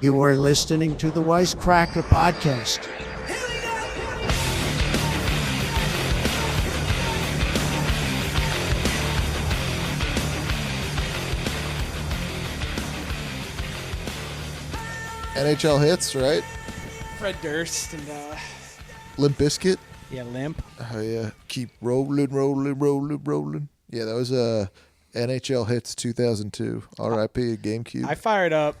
You are listening to the Wisecracker podcast. NHL hits, right? Fred Durst and Limp Bizkit. yeah, Limp. Oh yeah, keep rolling. Yeah, that was NHL hits 2002. R.I.P. GameCube. I fired up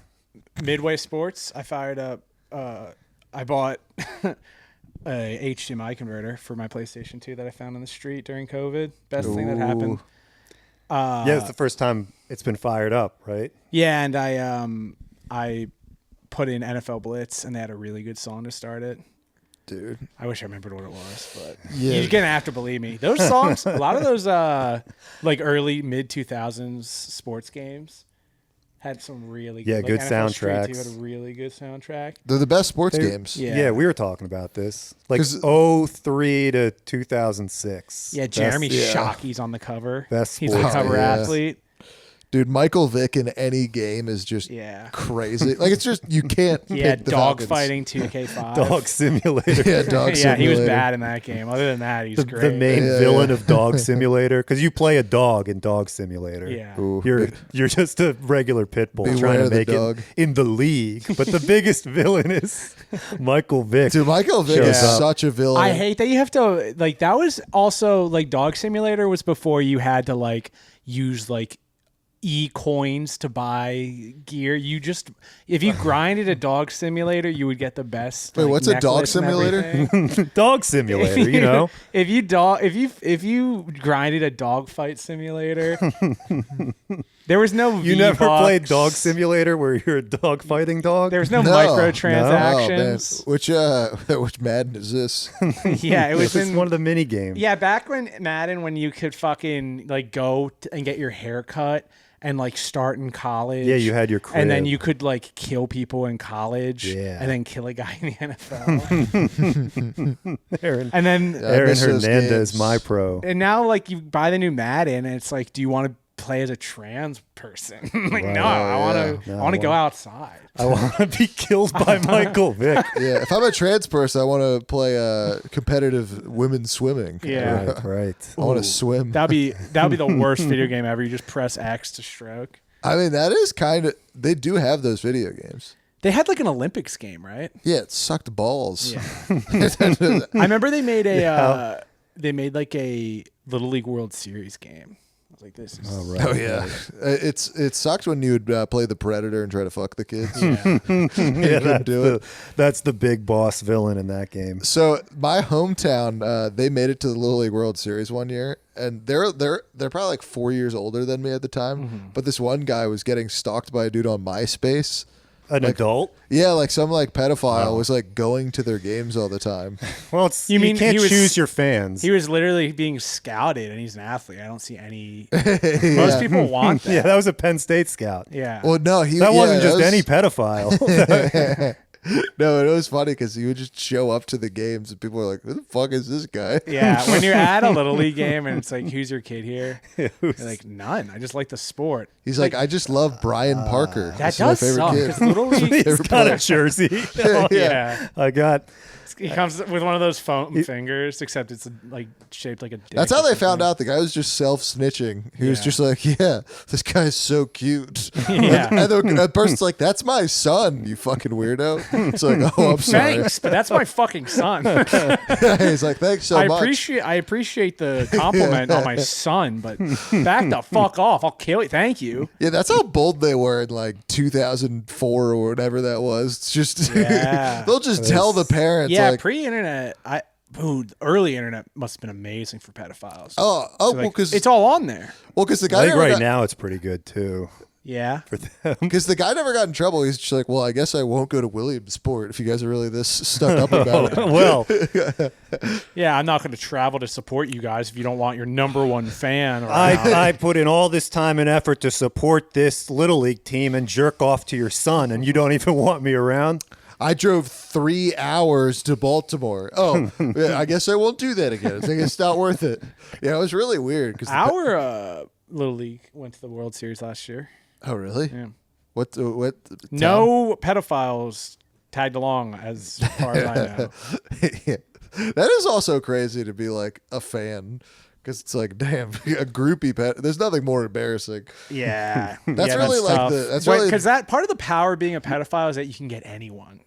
Midway Sports. I fired up. I bought a HDMI converter for my PlayStation 2 that I found on the street during COVID. Best thing that happened. Yeah, it's the first time it's been fired up, right? Yeah, and I put in NFL Blitz, and they had a really good song to start it. Dude, I wish I remembered what it was, but Yeah. you're gonna have to believe me. Those songs, a lot of those like early mid 2000s sports games had some really Yeah, like good NFL Street soundtracks. 2 had a really good soundtrack. they're the best sports games. Yeah. We were talking about this. Like 'Cause- 03 to 2006. Yeah, Jeremy yeah. Shockey's on the cover. Best He's the sports cover game. Yeah. athlete. Dude, Michael Vick in any game is just Yeah. crazy. Like it's just you can't. Yeah, pick the dog Falcons. fighting 2K5. Dog Simulator. Yeah, dog. Yeah, he was Simulator. bad in that game. Other than that, he's the, great. the main Yeah, villain yeah. of Dog Simulator, because you play a dog in Dog Simulator. Yeah. Ooh, You're just a regular pit bull Beware trying to the make dog. it in the league. But the biggest villain is Michael Vick. dude, Michael Vick Shows is up. such a villain. I hate that you have to like. That was also like Dog Simulator was before you had to like use like e-coins to buy gear. You just if you grinded a Dog Simulator, you would get the best. Wait, like, what's a Dog necklace and Simulator? everything. Dog Simulator, you know? if you grinded a dog fight simulator, there was no You never V-Bucks. played Dog Simulator where you're a dog fighting dog? There was no No. microtransactions. Oh, man. Which Madden is this? Yeah, it was It's in one of the mini games. Yeah, back when Madden, when you could fucking like go and get your hair cut and like start in college. Yeah, you had your and then crib. you could like kill people in college. Yeah. and then kill a guy in the NFL. Aaron, and then I Aaron miss those Hernandez, games. my pro. and now like you buy the new Madden and it's like, do you want to play as a trans person? Like, no, I want to. No, I want to I go want- outside. I want to be killed by Michael Vick. Yeah, if I'm a trans person, I want to play competitive women's swimming. Yeah. Right. I want Ooh, to swim. That'd be the worst video game ever. You just press X to stroke. I mean, that is kind of. They do have those video games. They had like an Olympics game, right? Yeah, it sucked balls. Yeah. I remember they made they made like a Little League World Series game. I was like, this is All right. Oh yeah, it sucked when you'd play the Predator and try to fuck the kids. Yeah, couldn't do that's the big boss villain in that game. So my hometown, they made it to the Little League World Series one year, and they're probably like 4 years older than me at the time. But this one guy was getting stalked by a dude on MySpace. An adult? Yeah, like some like pedophile was like going to their games all the time. Well, it's, You you mean can't he was- choose your fans. He was literally being scouted, and he's an athlete. I don't see any. Most people want that. yeah, that was a Penn State scout. Yeah. Well, no, That wasn't just any pedophile. No, it was funny because he would just show up to the games and people were like, "Who the fuck is this guy?" Yeah, when you're at a Little League game and it's like, who's your kid here? You're like, none. I just like the sport. He's like, "I just love Brian Parker. That This is my does favorite suck kid." because Little League. He's got a jersey. Yeah. I got. He comes with one of those foam fingers, except it's like shaped like a dick. That's or how they something. found out the guy was just self-snitching. He was Yeah. just like, "Yeah, this guy's so cute." Yeah. And the person's like, "That's my son, you fucking weirdo." It's like, "Oh, I'm sorry." Thanks, but that's my fucking son. He's like, "Thanks so much." I appreciate the compliment on my son, but back the fuck off. I'll kill you. Thank you. Yeah, that's how bold they were in like 2004 or whatever that was. It's just Yeah. they'll just tell the parents Yeah, like, pre-internet, early internet must have been amazing for pedophiles. "Oh, So, well, like, because it's all on there. the guy I think never right got, now it's pretty good too. Yeah. For them. because the guy never got in trouble. He's just like, "Well, I guess I won't go to Williamsport if you guys are really this stuck up about it." Well, Yeah, I'm not going to travel to support you guys if you don't want your number one fan. Or I put in all this time and effort to support this Little League team and jerk off to your son, and you don't even want me around? I drove 3 hours to Baltimore. Oh, yeah, I guess I won't do that again. I think it's not worth it. Yeah, it was really weird. Our Little League went to the World Series last year. Oh, really? Yeah. What? Town? No pedophiles tagged along, as far as I know. Yeah. That is also crazy to be like a fan. Because it's like, damn, a groupie pet. There's nothing more embarrassing. Yeah, That's really like tough. that's really because that part of the power of being a pedophile is that you can get anyone.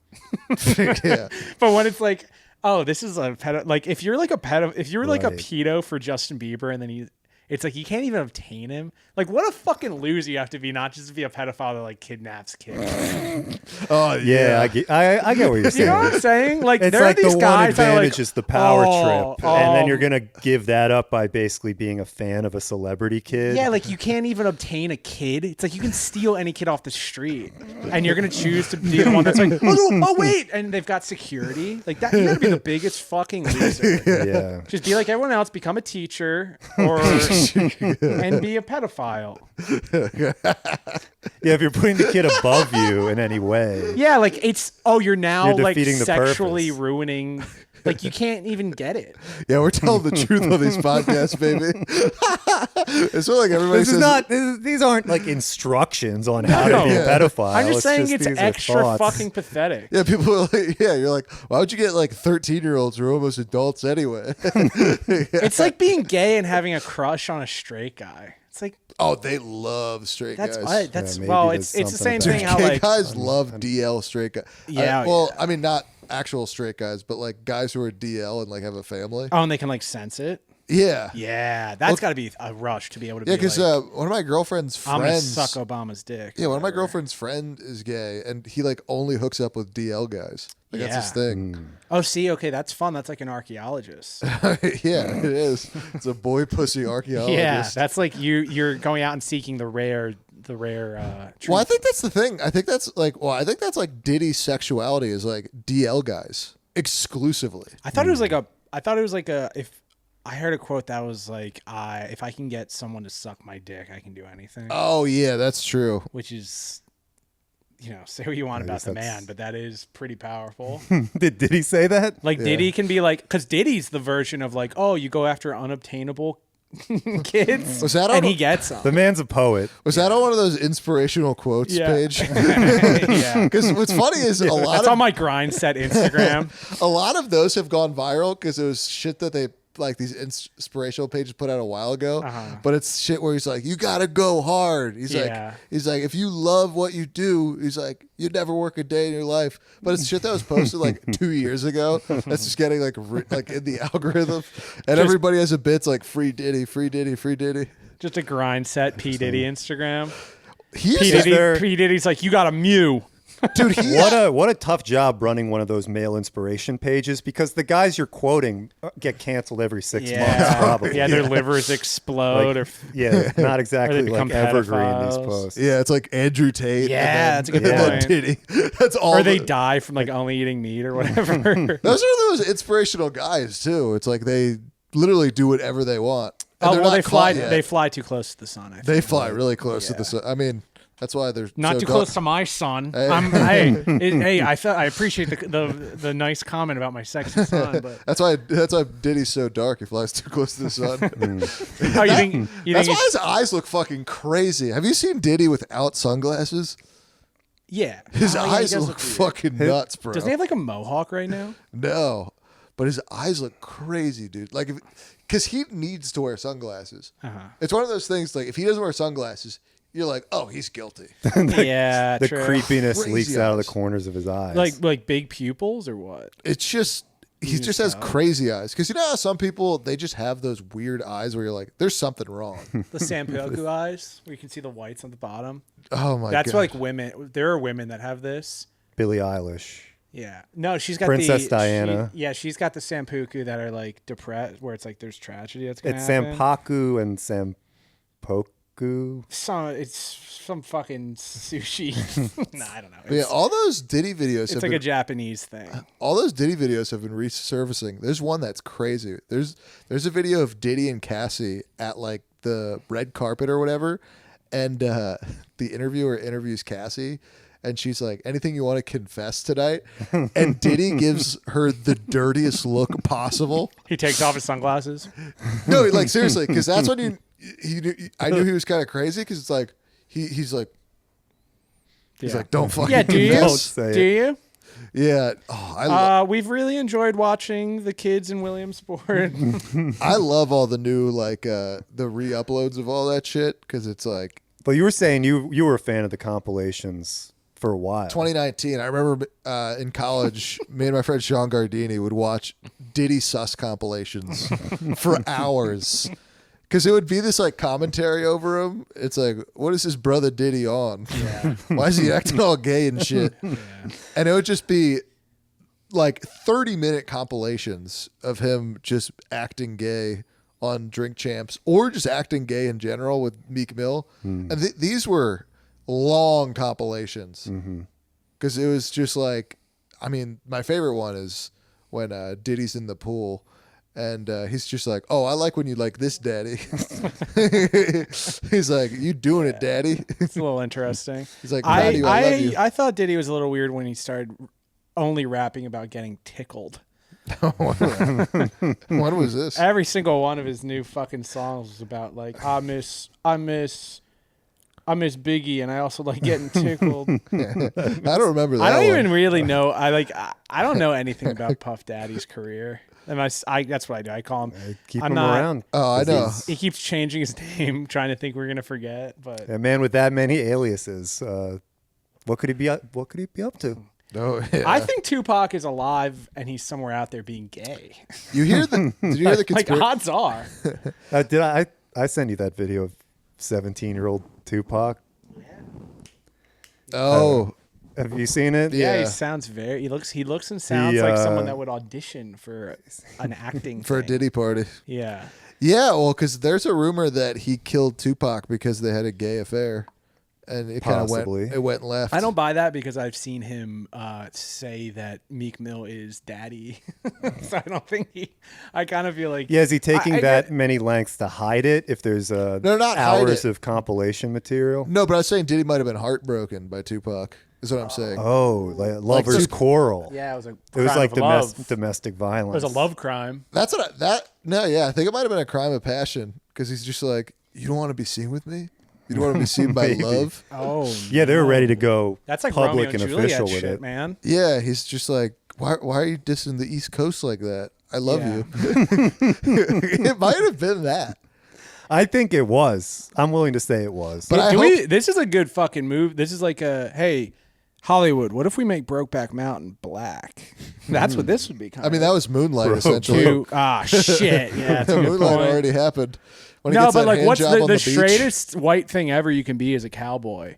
yeah. But when it's like, oh, this is a pedo, like if you're like a pedo, if you're like a Right. pedo for Justin Bieber, and then it's like you can't even obtain him. Like, what a fucking loser you have to be, not just to be a pedophile that like kidnaps kids. Oh Yeah, I get what you're You saying. know what I'm saying? Like, It's there like are these the one guys that are advantage like, is the power oh, trip, and then oh. you're gonna give that up by basically being a fan of a celebrity kid. Yeah, like you can't even obtain a kid. It's like you can steal any kid off the street, and you're gonna choose to be the one that's like, oh wait, and they've got security. Like that, you gotta be the biggest fucking loser. yeah. Just be like everyone else, become a teacher, or and be a pedophile. Yeah, if you're putting the kid above you in any way. Yeah, like it's you're now You're like defeating the sexually purpose. ruining. Like you can't even get it. Yeah, we're telling the truth on these podcasts, baby. It's sort of like everybody This is says. not. These aren't like instructions on how to be a pedophile. I'm just saying it's these are extra thoughts. fucking pathetic. Yeah, people are like, yeah, you're like, why would you get like 13-year-olds who are almost adults anyway? It's like being gay and having a crush on a straight guy. It's like Oh, they love straight that's guys. that's maybe well, there's it's the same something thing. about How Gay like guys love DL straight guys. Yeah, well, yeah. I mean, not actual straight guys, but like guys who are DL and like have a family. oh, and they can like sense it. Yeah. Yeah, that's got to be a rush to be able to. Yeah, be because like, one of my girlfriend's I'm gonna friends. suck Obama's dick. Yeah, one of my whatever. girlfriend's friend is gay, and he like only hooks up with DL guys. Like that's his Yeah. thing. Oh, see, okay, that's fun. That's like an archaeologist. Yeah, it is. It's a boy pussy archaeologist. Yeah, that's like you're going out and seeking the rare. Truth. Well, I think that's the thing. I think that's like Diddy's sexuality is like DL guys exclusively. I thought it was like a. I thought it was like a. If I heard a quote that was like, if I can get someone to suck my dick, I can do anything. Oh yeah, that's true. Which is, say what you want about guess the that's- man, but that is pretty powerful. Did he say that? Like Diddy can be like, because Diddy's the version of like, oh, you go after unobtainable kids, Was that and on- he gets them. The man's a poet. Was that on one of those inspirational quotes Yeah. page? Yeah. Because what's funny is a lot That's of on my grind set Instagram. a lot of those have gone viral because it was shit that they like these inspirational pages put out a while ago. But it's shit where he's like, you gotta go hard. He's Yeah. like, if you love what you do, he's like, you'd never work a day in your life. But it's shit that was posted like 2 years ago. That's just getting like in the algorithm, and everybody has a bits like free Diddy, free Diddy, free Diddy. Just a grind set P Diddy Instagram. He P is there- Diddy's like, you got a Mew. dude. He What a tough job running one of those male inspiration pages, because the guys you're quoting get canceled every 6 months probably. Yeah, their livers explode, Like, or yeah, not exactly become like evergreen these pedophiles. posts. yeah, it's like Andrew Tate. Yeah, that's a good and then point. Diddy. That's all. or they die from like only eating meat or whatever. Those are those inspirational guys too. It's like they literally do whatever they want. And Oh they're well, not they fly. caught yet. They fly too close to the sun. I think. They fly really close to the sun. I mean, that's why they're Not so too dark. close to my son. Hey. I appreciate the nice comment about my sexy son, but That's why Diddy's so dark. He flies too close to the sun. oh, you think That's why it's, his eyes look fucking crazy. Have you seen Diddy without sunglasses? yeah, His Oh, yeah, he eyes does look weird. fucking nuts, bro. Doesn't he have like a mohawk right now? No, but his eyes look crazy, dude. Like, because he needs to wear sunglasses. It's one of those things. Like, if he doesn't wear sunglasses, you're like, oh, he's guilty. Yeah, The true. creepiness Crazy leaks out of the eyes. corners of his eyes. like big pupils or what? It's just he just has crazy eyes. Because you know how some people they just have those weird eyes where you're like, there's something wrong. The Sampoku eyes, where you can see the whites on the bottom. Oh my god, That's like women. There are women that have this. Billie Eilish. Yeah. No, she's got Princess the Diana. she's got the Sampuku that are like depressed, where it's like there's tragedy that's gonna It's happen. Sampaku and Sampoku. It's some fucking sushi. Nah, I don't know. But yeah, It's, all those Diddy videos it's have like been, a Japanese thing. all those Diddy videos have been resurfacing. There's one that's crazy. There's a video of Diddy and Cassie at like the red carpet or whatever, and the interviewer interviews Cassie. And she's like, anything you want to confess tonight? And Diddy gives her the dirtiest look possible. He takes off his sunglasses. No, like seriously, because that's when I knew he was kind of crazy because it's like he's like, He's Yeah. like, don't fucking Yeah, do you? Don't miss. say Do it. you? Yeah. Oh, We've really enjoyed watching the kids in Williamsport. I love all the new like the re-uploads of all that shit because it's like But you were saying you were a fan of the compilations for a while. 2019. I remember in college, me and my friend Sean Gardini would watch Diddy Sus compilations for hours. Because it would be this like commentary over him. It's like, what is his brother Diddy on? Yeah. Why is he acting all gay and shit? Yeah. And it would just be like 30-minute compilations of him just acting gay on Drink Champs or just acting gay in general with Meek Mill. And these were long compilations because it was just like, I mean, my favorite one is when Diddy's in the pool. And he's just like, oh, I like when you like this, daddy. He's like, you doing it, daddy. It's a little interesting. He's like, proud of you, I love you. I thought Diddy was a little weird when he started only rapping about getting tickled. When was this? Every single one of his new fucking songs was about like, I miss Biggie, and I also like getting tickled. I don't remember that I don't one. even really know. I don't know anything about Puff Daddy's career. And that's what I do. I call him. Keep I'm him not- around. Oh, I know. He keeps changing his name, trying to think we're gonna forget. But A man with that many aliases. What could he be? What could he be up to? No, yeah. I think Tupac is alive and he's somewhere out there being gay. You hear the? Did you hear the Like conspiracy? odds are. Did I sent you that video of 17-year-old Tupac? Oh, Have you seen it? Yeah. Yeah, he sounds he looks and sounds He, like someone that would audition for an acting for a thing. Diddy party. Yeah. Yeah, well, because there's a rumor that he killed Tupac because they had a gay affair, and it kind of Possibly. went left. I don't buy that because I've seen him say that Meek Mill is daddy. So I don't think I kind of feel like. Yeah, is he taking I that get- many lengths to hide it? If there's not hide hours it. of compilation material? No, but I was saying Diddy might have been heartbroken by Tupac. Is what I'm saying. Oh, like lovers' quarrel. Yeah, it was a It was crime like of love. domestic It violence. was a love crime. That's what I think it might have been a crime of passion because he's just like, you don't want to be seen with me. You don't want to be seen by Maybe. love. Oh, Yeah, they were ready to go that's like public Romeo and and Juliet official with shit, it. man. Yeah, he's just like, why are you dissing the East Coast like that? I love Yeah. you. It might have been that. I think it was. I'm willing to say it was. But I hope, This is a good fucking move. This is like hey, Hollywood, what if we make Brokeback Mountain black? That's what this would be kind I mean, that was Moonlight Bro, essentially. shit. Yeah, that's a good Moonlight point. already happened. When he No, gets but that like, hand what's job on the beach. straightest white thing ever you can be is a cowboy,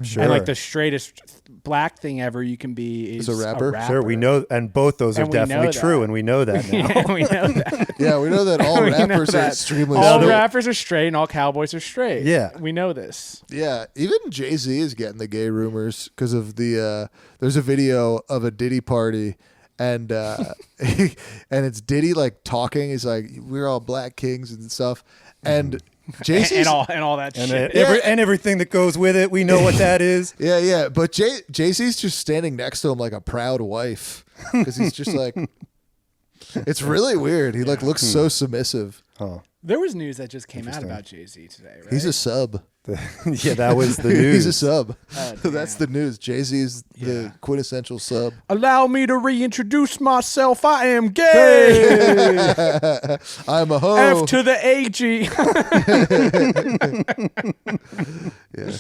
Sure. and like the straightest black thing ever you can be is a rapper? Sure, we know, and both those are And we know definitely that. true, and we know that now. Yeah, we know that. Yeah, we know that all We know rappers are that. extremely All straight. rappers are straight and all cowboys are straight. Yeah. we know this. Yeah, even Jay-Z is getting the gay rumors because of the there's a video of a Diddy party and and it's Diddy like talking. He's like, we're all black kings and stuff. And Jay-Z And all that And, shit. and everything that goes with it, we know what that is. yeah. But Jay-Z's just standing next to him like a proud wife because he's just like, it's really weird. He like looks so submissive. Huh. There was news that just came out about Jay-Z today, right? He's a sub. Yeah, that was the news. He's a sub. Oh, That's the news. Jay-Z's the quintessential sub. Allow me to reintroduce myself. I am gay. I'm a hoe. F to the AG. Yeah.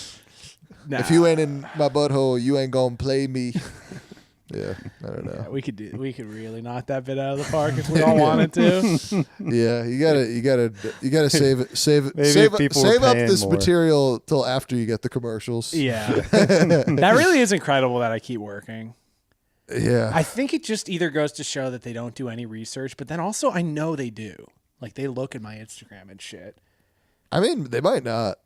Nah, If you ain't in my butthole, you ain't gonna play me. Yeah, I don't know. we could really knock that bit out of the park if we all wanted to. Yeah, you gotta save it, Maybe if people were save up paying this more. material till after you get the commercials. Yeah, that really is incredible that I keep working. Yeah. I think it just either goes to show that they don't do any research, but then also I know they do. Like they look at my Instagram and shit. I mean, they might not,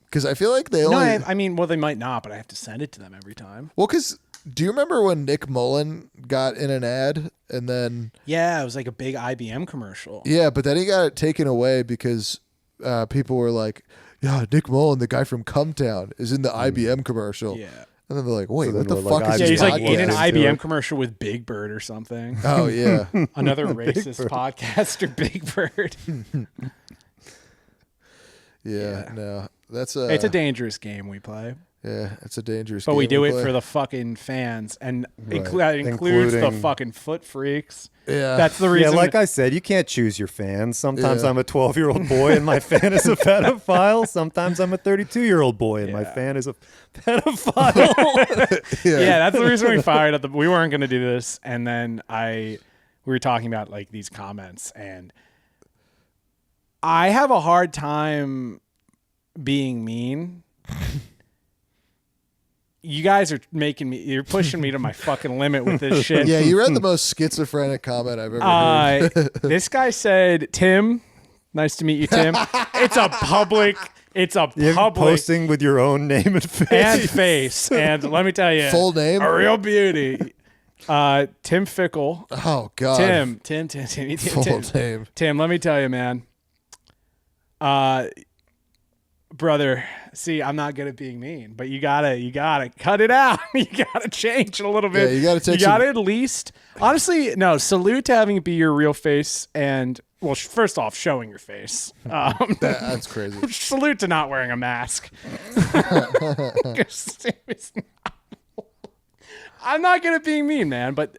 because I feel like they No, only. I mean, well, they might not, but I have to send it to them every time. Well, because do you remember when Nick Mullen got in an ad and then? Yeah, it was like a big IBM commercial. Yeah, but then he got it taken away because people were like, "Yeah, Nick Mullen, the guy from Cumtown, is in the IBM commercial." Yeah. And then they're like, "Wait, So what then the we're like, fuck is Yeah, this he's like in an podcast?" do IBM it. commercial with Big Bird or something. Oh yeah, Another racist podcaster, Big Bird. yeah. No, that's It's a dangerous game we play. Yeah, it's a dangerous But game we do to it play. for the fucking fans, and Right. that includes the Including- fucking foot freaks. Yeah. That's the Yeah, reason. like I said, you can't choose your fans. Sometimes Yeah. I'm a 12-year-old boy and my fan is a pedophile. Sometimes I'm a 32-year-old boy and my Yeah. fan is a pedophile. yeah, that's the reason we fired at the. We weren't going to do this, and then we were talking about like these comments, and I have a hard time being mean. You guys are you're pushing me to my fucking limit with this shit. Yeah, you read the most schizophrenic comment I've ever heard. This guy said, Tim, nice to meet you, Tim. It's a public You're posting with your own name and face. and face. And let me tell you, Full name? a real beauty. Tim Fickle. Oh God. Tim. Full name. Tim, let me tell you, man. Brother, see, I'm not good at being mean, but you gotta cut it out. You gotta change it a little bit. Yeah, you gotta take You gotta at least, honestly, no. Salute to having it be your real face, and well, first off, showing your face. That's crazy. Salute to not wearing a mask. I'm not good at being mean, man, but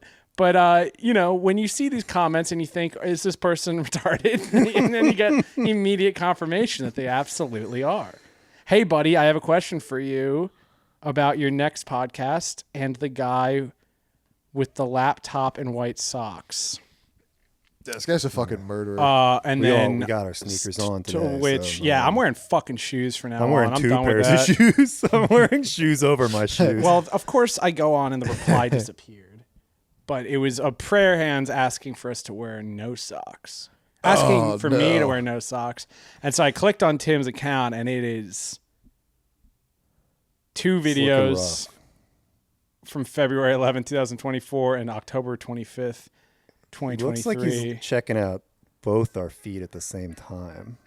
you know, when you see these comments and you think, is this person retarded? And then you get immediate confirmation that they absolutely are. Hey, buddy, I have a question for you about your next podcast and the guy with the laptop and white socks. This guy's a fucking murderer. And We then got our sneakers on to today. which, so, yeah, I'm wearing fucking shoes for now. I'm wearing on. two done with pairs of that. shoes. I'm wearing shoes over my shoes. Well, of course, I go on and the reply disappeared. But it was a prayer hands asking for us to wear no socks. Asking for me to wear no socks. And so I clicked on Tim's account, and it is 2 looking videos rough. from February 11, 2024 and October 25th, 2023. Looks like he's checking out both our feet at the same time.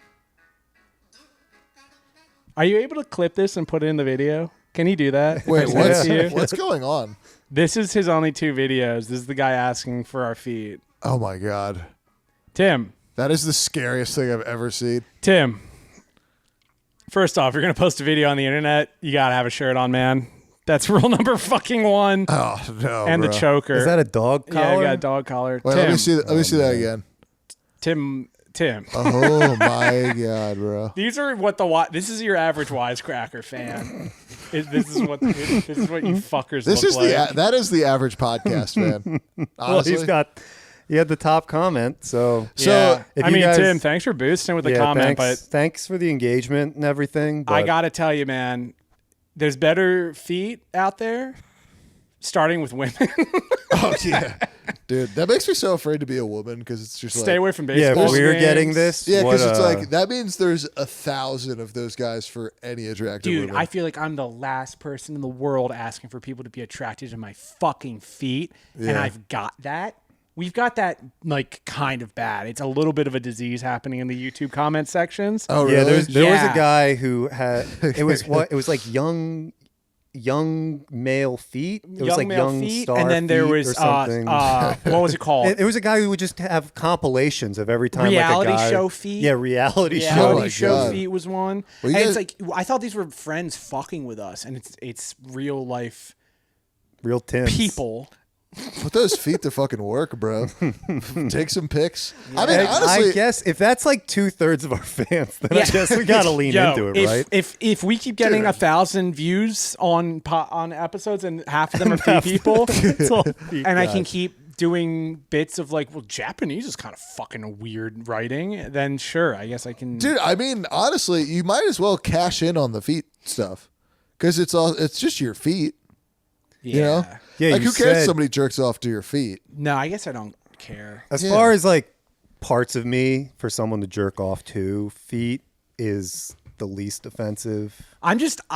Are you able to clip this and put it in the video? Can he do that? Wait, Can I what's, see you? what's going on? This is his only 2 videos. This is the guy asking for our feet. Oh my God. Tim. That is the scariest thing I've ever seen. Tim. First off, if you're going to post a video on the internet, you got to have a shirt on, man. That's rule number fucking 1. Oh no. And bro. the choker. Is that a dog collar? Yeah, I got a dog collar. Wait, Tim. let me see that. Let me see that again. Tim. Oh my God, bro. These are what this is your average Wisecracker fan. This is what you fuckers This look is like. that is the average podcast, man. Well, Honestly. he had the top comment. So, Yeah. if I you mean, guys- Tim, thanks for boosting with the comment, thanks for the engagement and everything. but I but- got to tell you, man, there's better feet out there, starting with women. Oh yeah, dude, that makes me so afraid to be a woman because it's just Stay like, away from Yeah, baseball. if we're games. getting this. yeah, because what, it's like that means there's 1,000 of those guys for any attractive Dude, women. I feel like I'm the last person in the world asking for people to be attracted to my fucking feet, and Yeah. I've got that. We've got that like kind of bad. It's a little bit of a disease happening in the YouTube comment sections. oh really? Yeah, there was Yeah. a guy who had it was like young male feet. It was like male young feet, star and then there feet was or something. what was it called? It was a guy who would just have compilations of every time Reality like a guy, show feet? Yeah, reality show. Oh Reality my show God. feet was one. Well, you and it's guys- like I thought these were friends fucking with us, and it's real life Real Tims. people. Put those feet to fucking work, bro. Take some pics. I mean, I honestly, guess if that's like 2/3 of our fans, then I Yeah. guess we gotta lean Yo, into it, if, right? If we keep getting Dude. 1,000 views on episodes and half of them are feet people, It's all feet and I guys. can keep doing bits of like, well, Japanese is kind of fucking weird writing, then sure, I guess I can. dude, I mean, honestly, you might as well cash in on the feet stuff because it's just your feet. yeah. You know, Yeah, like you who cares if said- somebody jerks off to your feet? No, I guess I don't care. As Yeah. far as like parts of me for someone to jerk off to, feet is the least offensive. I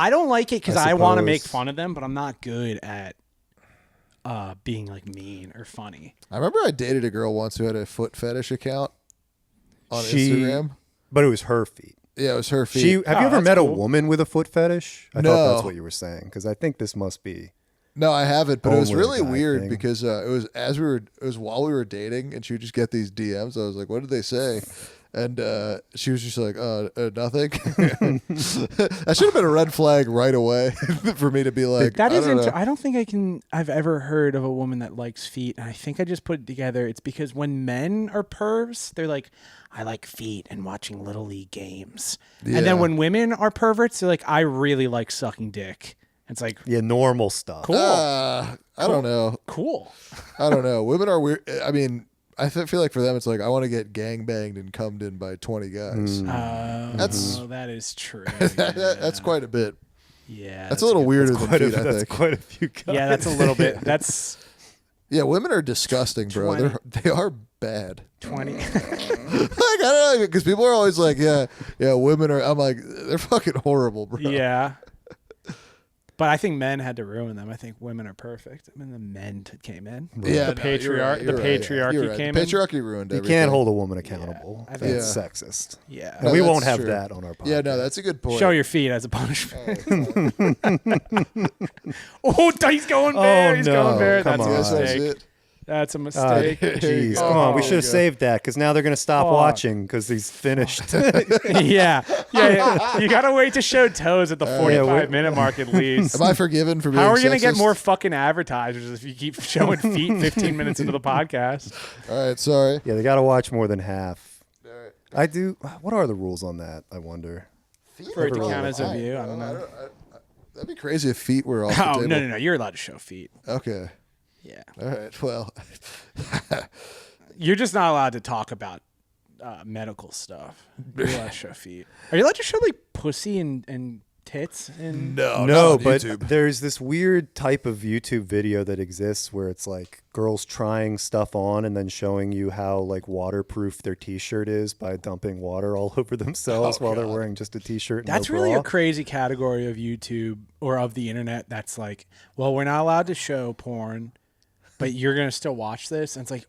don't like it because I I want to make suppose. fun of them, but I'm not good at being like mean or funny. I remember I dated a girl once who had a foot fetish account on She- Instagram. But it was her feet. Yeah, it was her feet. Have you ever that's met cool. a woman with a foot fetish? I No. thought that's what you were saying because I think this must be. No, I haven't, but it was Only a really guy weird thing. because it was while we were dating, and she would just get these DMs. I was like, "What did they say?" And she was just like, nothing. That should have been a red flag right away for me to be like, That is know. I don't think I've ever heard of a woman that likes feet. And I think I just put it together. It's because when men are pervs, they're like, I like feet and watching Little League games. And Yeah. then when women are perverts, they're like, I really like sucking dick. It's like, Yeah, normal stuff. cool. I don't know. Cool. I don't know. Women are weird. I mean, I feel like for them, it's like, I want to get gang banged and cummed in by 20 guys. That is true. That's quite a bit. Yeah. That's a little weirder than feet, I That's think. quite a few guys. Yeah, that's a little bit. That's Yeah, women are disgusting, bro. 20. They are bad. 20. Like, I don't know, because people are always like, yeah, women are. I'm like, they're fucking horrible, bro. Yeah. But I think men had to ruin them. I think women are perfect. I mean, the men came in. Yeah, the no, you're right, you're right. patriarchy You're right. came The in. patriarchy ruined You everything. can't hold a woman accountable. I think- That's sexist. Yeah. And we that's won't have true. that on our podcast. Yeah, no, that's a good point. Show your feet as a punishment. Oh, he's going bare. He's no, going bare. come That's a on. Yes, that's mistake. it. That's a mistake. Jeez, Oh, come on. We there should you have go. saved that because now they're going to stop Fuck. watching because he's finished. yeah. You gotta wait to show toes at the 45-minute mark at least. Am I forgiven for being How are we gonna get sexist? more fucking advertisers if you keep showing feet 15 minutes into the podcast? All right, sorry. Yeah, they got to watch more than half. I do. What are the rules on that? I wonder. For it to Probably count as a fine. view, I don't know. That'd be crazy if feet were off the Oh table. no! You're allowed to show feet. Okay. Yeah. All right. Well, You're just not allowed to talk about medical stuff. You're allowed to show feet. Are you allowed to show like pussy and tits? And no, No, not on but YouTube. there's this weird type of YouTube video that exists where it's like girls trying stuff on and then showing you how like waterproof their t-shirt is by dumping water all over themselves while they're wearing just a t-shirt. And that's no really bra. a crazy category of YouTube or of the internet. That's like, well, we're not allowed to show porn, but you're gonna still watch this. And it's like,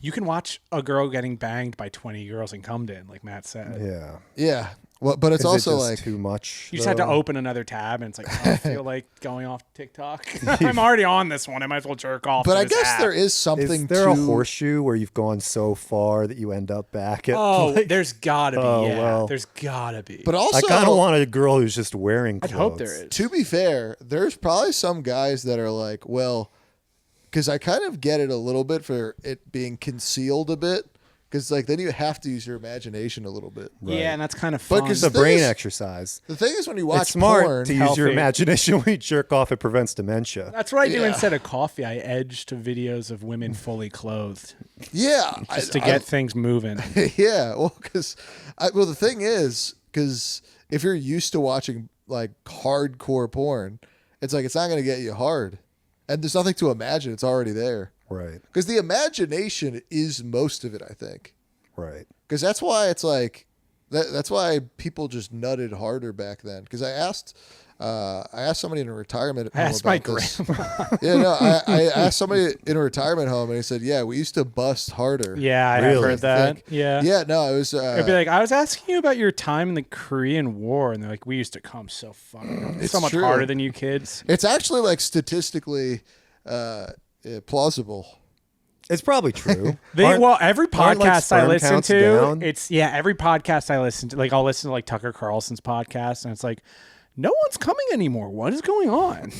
you can watch a girl getting banged by 20 girls and cummed in, like Matt said. Yeah. Yeah. Well, but it's Is it also just like too much. You just had to though? open another tab, and it's like, oh, I feel like going off TikTok. I'm already on this one. I might as well jerk off. But to I this guess app. there is something Is there a to horseshoe where you've gone so far that you end up back at? Oh, like, there's gotta be. Oh, Yeah, well. there's gotta be. But also, I kind of want a girl who's just wearing I'd clothes. hope there is. to be fair, there's probably some guys that are like, well, because I kind of get it a little bit for it being concealed a bit. Because like then you have to use your imagination a little bit. Yeah, and that's kind of But fun. 'cause It's a The brain thing is- exercise. The thing is, when you watch It's smart porn, to use your healthy. imagination when you jerk off. It prevents dementia. That's what I do Yeah. instead of coffee. I edge to videos of women fully clothed yeah, just to get things moving. yeah. Well, the thing is, because if you're used to watching like hardcore porn, it's like it's not going to get you hard, and there's nothing to imagine. It's already there. Right. Because the imagination is most of it, I think. Right. Because that's why it's like that's why people just nutted harder back then. Because I asked somebody in a retirement I home asked my about this. grandma. Yeah, no, I asked somebody in a retirement home, and he said, "Yeah, we used to bust harder." Yeah, I have Really? heard that. Think. Yeah. Yeah, no, it was. It'd be like, I was asking you about your time in the Korean War, and they're like, we used to come so fucking It's so much true. harder than you kids. It's actually like statistically plausible. It's probably true. Every aren't, like, podcast I sperm listen counts to, down? every podcast I listen to, like I'll listen to like Tucker Carlson's podcast, and it's like, no one's coming anymore. What is going on?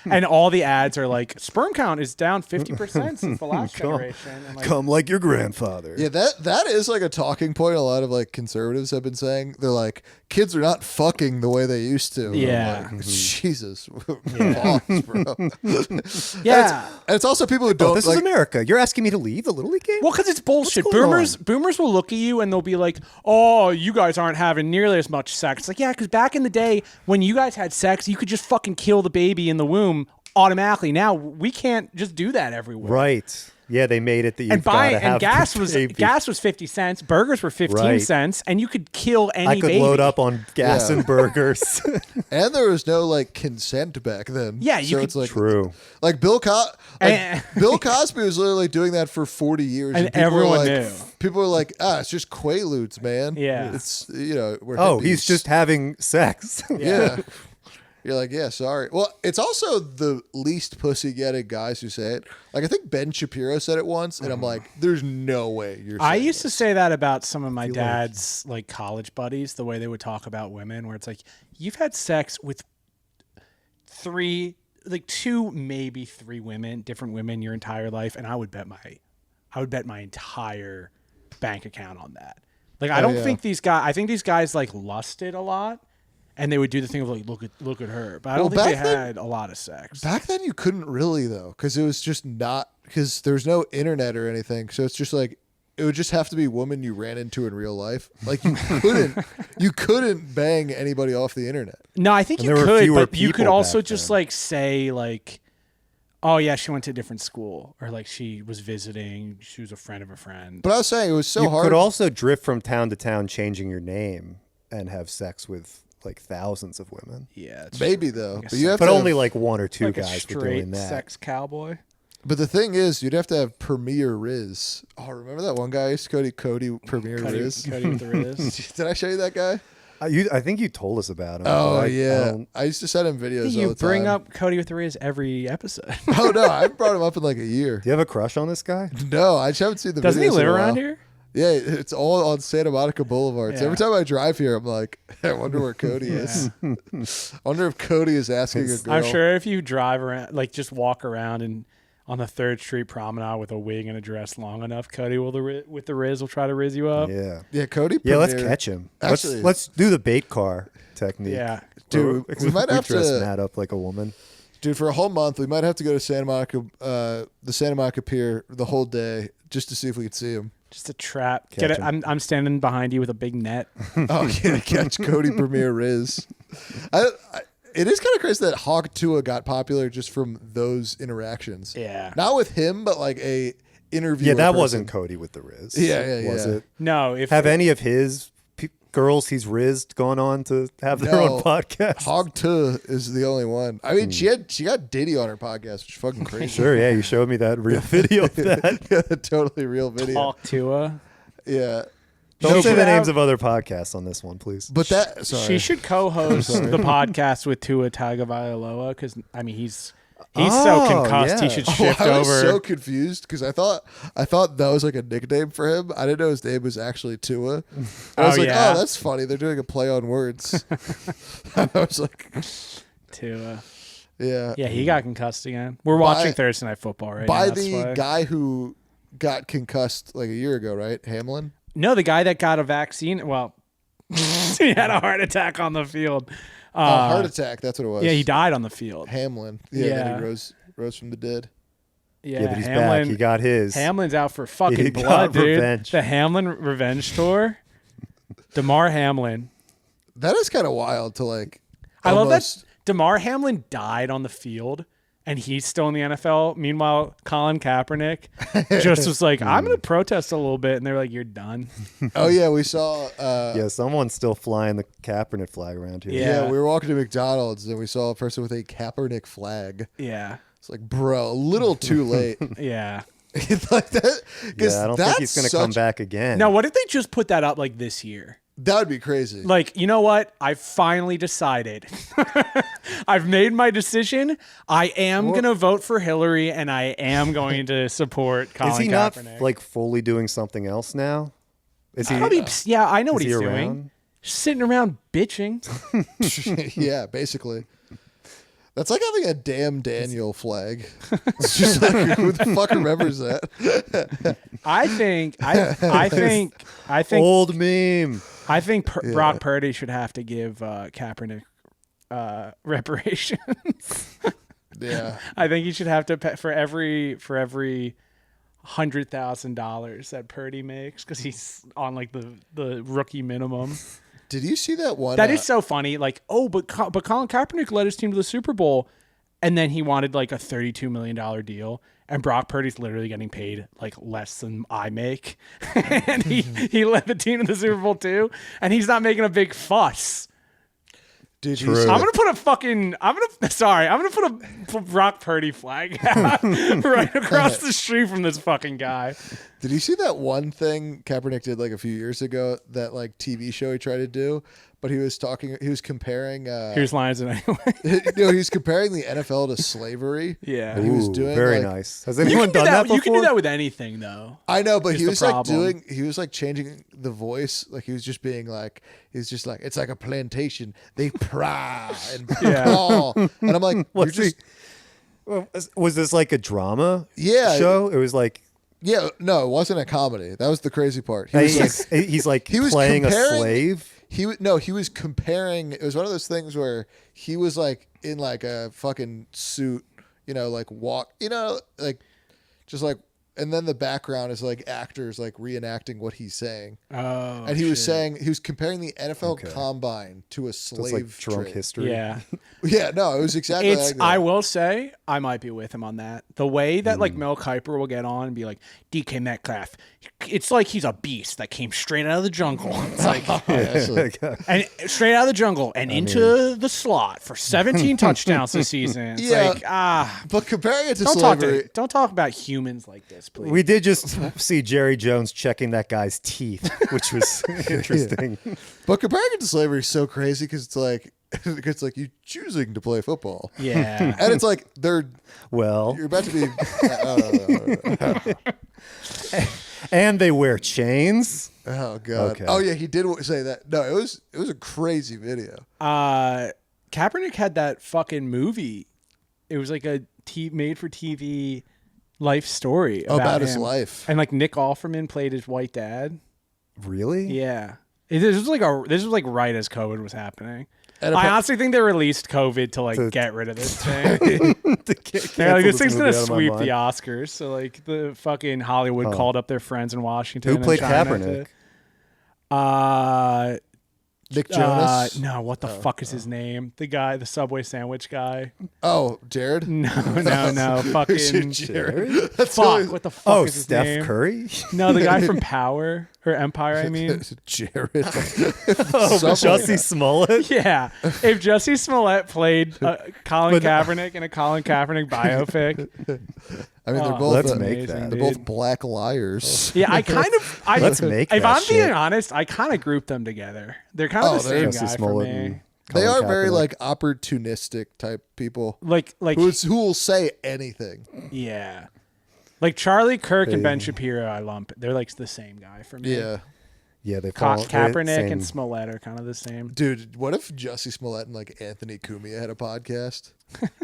and all the ads are like, sperm count is down 50% since the last generation. And like, Come like your grandfather. Yeah, that is like a talking point. A lot of like conservatives have been saying they're like kids are not fucking the way they used to. And I'm Yeah. like, Jesus, pause, bro. yeah. And it's also people who Oh, don't this like. is America. You're asking me to leave the Little League game? Well, because it's bullshit. What's going Boomers will look at you and they'll be like, "Oh, you guys aren't having nearly as much sex." It's like, yeah, because back in the day when you guys had sex, you could just fucking kill the baby in the womb automatically. Now we can't just do that everywhere. Right. Yeah, they made it that you've And got to have gas the was baby. 50 cents. Burgers were 15 Right. cents, and you could kill any I could baby. load up on gas Yeah. and burgers. And there was no like consent back then. Yeah, you so could- it's like True. Like Bill And- Bill Cosby was literally doing that for 40 years, And people were everyone like, knew. People were like, it's just Quaaludes, man. Yeah. it's we're Oh, hippies. he's just having sex. yeah. You're like, yeah, sorry. Well, it's also the least pussy-getting guys who say it. Like, I think Ben Shapiro said it once, and I'm like, there's no way you're saying I used to this. say that about some of my dad's like college buddies, the way they would talk about women, where it's like, you've had sex with two, maybe three different women your entire life, and I would bet my entire bank account on that. Like, I don't think these guys. I think these guys like lusted a lot, and they would do the thing of like, look at her. But I don't think they had a lot of sex. Back then, you couldn't really though, because it was just not because there's no internet or anything. So it's just like it would just have to be a woman you ran into in real life. Like you couldn't bang anybody off the internet. No, I think And you there were could, fewer but you could people also back just then. like say like, oh yeah, she went to a different school, or like she was visiting, she was a friend of a friend. But I was saying it was so You hard. could also drift from town to town, changing your name, and have sex with like thousands of women. Yeah, it's Maybe though, guess but you so. have But to only have- like one or two like a guys were straight doing that. sex cowboy. But the thing is, you'd have to have Premier Riz. Oh, remember that one guy? Cody Premier Riz. Cody with the Riz. Did I show you that guy? I think you told us about him. Oh but I yeah, don't- I used to send him videos. all You the bring time. up Cody with the Riz every episode. Oh no, I haven't brought him up in like a year. Do you have a crush on this guy? No, I just haven't seen the. Doesn't he videos in live a around while. here? Yeah, it's all on Santa Monica Boulevard. So Yeah. every time I drive here, I'm like, I wonder where Cody is. I wonder if Cody is asking a girl. I'm sure if you drive around, like just walk around and on the 3rd Street Promenade with a wig and a dress long enough, Cody with the Riz will try to Riz you up. Yeah. Yeah, Cody. Yeah, let's Premier- catch him. Actually- let's do the bait car technique. Yeah. Dude, we might have dress to- Matt up like a woman. Dude, for a whole month, we might have to go to Santa Monica, the Santa Monica Pier, the whole day, just to see if we could see him. Just a trap. Catch Get it. him. I'm standing behind you with a big net. Oh, yeah, catch Cody Premier Riz. It is kind of crazy that Hog Tua got popular just from those interactions. Yeah. Not with him, but like a interview. Yeah, that wasn't Cody with the Riz. Yeah, Was yeah. it? No, if Have any of his girls he's rizzed gone on to have their No. own podcast? Hog Tua is the only one. I mean, she got Diddy on her podcast, which is fucking crazy. Sure, yeah, you showed me that real video of that. Yeah, totally real video. Talk to Yeah. Don't She say should the names have- of other podcasts on this one, please. But that, sorry. she should co-host the podcast with Tua Tagovailoa because I mean he's so concussed he yeah. should Oh, shift I was over. so confused because I thought that was like a nickname for him. I didn't know his name was actually Tua. I was like, yeah. oh, that's funny. They're doing a play on words. I was like, Tua. yeah. Yeah, he got concussed again. We're watching Thursday Night Football right By now. that's the why. guy who got concussed like a year ago, right? Hamlin? No, the guy that got a vaccine. Well, he had a heart attack on the field. Heart attack. That's what it was. Yeah, he died on the field. Hamlin. Yeah. Then Yeah. he rose from the dead. Yeah, yeah, but he's Hamlin. back. He got his. Hamlin's out for fucking He blood, got dude. revenge. The Hamlin Revenge Tour. DeMar Hamlin. That is kind of wild to like. I love almost- that DeMar Hamlin died on the field and he's still in the NFL. Meanwhile, Colin Kaepernick just was like, I'm going to protest a little bit. And they're like, you're done. Oh yeah, we saw. Yeah, someone's still flying the Kaepernick flag around here. Yeah. Yeah, we were walking to McDonald's and we saw a person with a Kaepernick flag. Yeah. It's like, bro, a little too late. Yeah. Like that. 'Cause Yeah, I don't think he's going to come such- back again. Now, what if they just put that up like this year? That would be crazy. Like, you know what? I finally decided. I've made my decision. I am going to vote for Hillary and I am going to support Colin Is he not Kaepernick. like fully doing something else now? Is he? Probably, yeah, I know what he he's around? doing. Sitting around bitching. Yeah, basically. That's like having a damn Daniel flag. It's just like, who the fuck remembers that? I think Old meme. Brock Purdy should have to give Kaepernick reparations. Yeah. I think he should have to pay for every $100,000 that Purdy makes because he's on like the rookie minimum. Did you see that one? That is so funny. Like, oh, but Colin Kaepernick led his team to the Super Bowl, and then he wanted like a $32 million deal, and Brock Purdy's literally getting paid like less than I make, and he led the team to the Super Bowl too, and he's not making a big fuss. Did you True. see I'm gonna put a Brock Purdy flag out right across the street from this fucking guy. Did you see that one thing Kaepernick did like a few years ago? That like TV show he tried to do, but he was comparing. Here's lines and anyway. He was comparing the NFL to slavery. Yeah. And he was Ooh, doing very like, nice. Has anyone done that before? You can do that with anything, though. I know, but he Here's was the like problem. he was like changing the voice. Like he was just being like, he's just like, it's like a plantation. They pry and crawl. And I'm like, you're What's just, was this like a drama Yeah. show? It was like yeah, no, it wasn't a comedy. That was the crazy part. He was like, he's like he was playing a comparing- slave. he was comparing. It was one of those things where he was like in like a fucking suit, like like just like, and then the background is like actors like reenacting what he's saying. Oh, And he was comparing the NFL Combine to a So it's slave like drunk trade. history. Yeah. Yeah, no, it was exactly like that. I will say, I might be with him on that. The way that like Mel Kiper will get on and be like, DK Metcalf, it's like he's a beast that came straight out of the jungle. It's like, and straight out of the jungle and into the slot for 17 touchdowns this season. It's Yeah. like, But comparing it to don't slavery, don't talk about humans like this, please. We did just see Jerry Jones checking that guy's teeth, which was interesting. but comparing it to slavery is so crazy because it's like you choosing to play football. Yeah. And it's like you're about to be. And they wear chains. Oh god. Okay. Oh yeah, he did say that. No, it was a crazy video. Kaepernick had that fucking movie. It was like a made for TV life story About his him. life. And like Nick Offerman played his white dad. Really? Yeah. This was like right as COVID was happening. And I honestly think they released COVID to like get rid of this thing. Yeah, like, this thing's gonna sweep the Oscars. So like the fucking Hollywood called up their friends in Washington. Who and played China Kaepernick? Nick Jonas. No, what the fuck is his name? The guy, the Subway sandwich guy. Oh, Jared. No, fucking Jared. That's fuck. What the fuck Oh, is his Steph name? Curry? No, the guy from Power or Empire. I mean, Jared. Oh, Subway. Jussie Smollett? yeah. If Jussie Smollett played Colin Kaepernick in a Colin Kaepernick biopic, I mean, they're both let's make that. They're both black liars. yeah, Let's make If that I'm being shit. honest, I kind of group them together. They're kind of the same Jussie guy Smollett for me. and They Colin are very Kaepernick. like opportunistic type people Like who will say anything. yeah, like Charlie Kirk and Ben Shapiro. I lump. They're like the same guy for me. Yeah. Yeah, they fall Kaepernick same- and Smollett are kind of the same. Dude, what if Jussie Smollett and like Anthony Cumia had a podcast?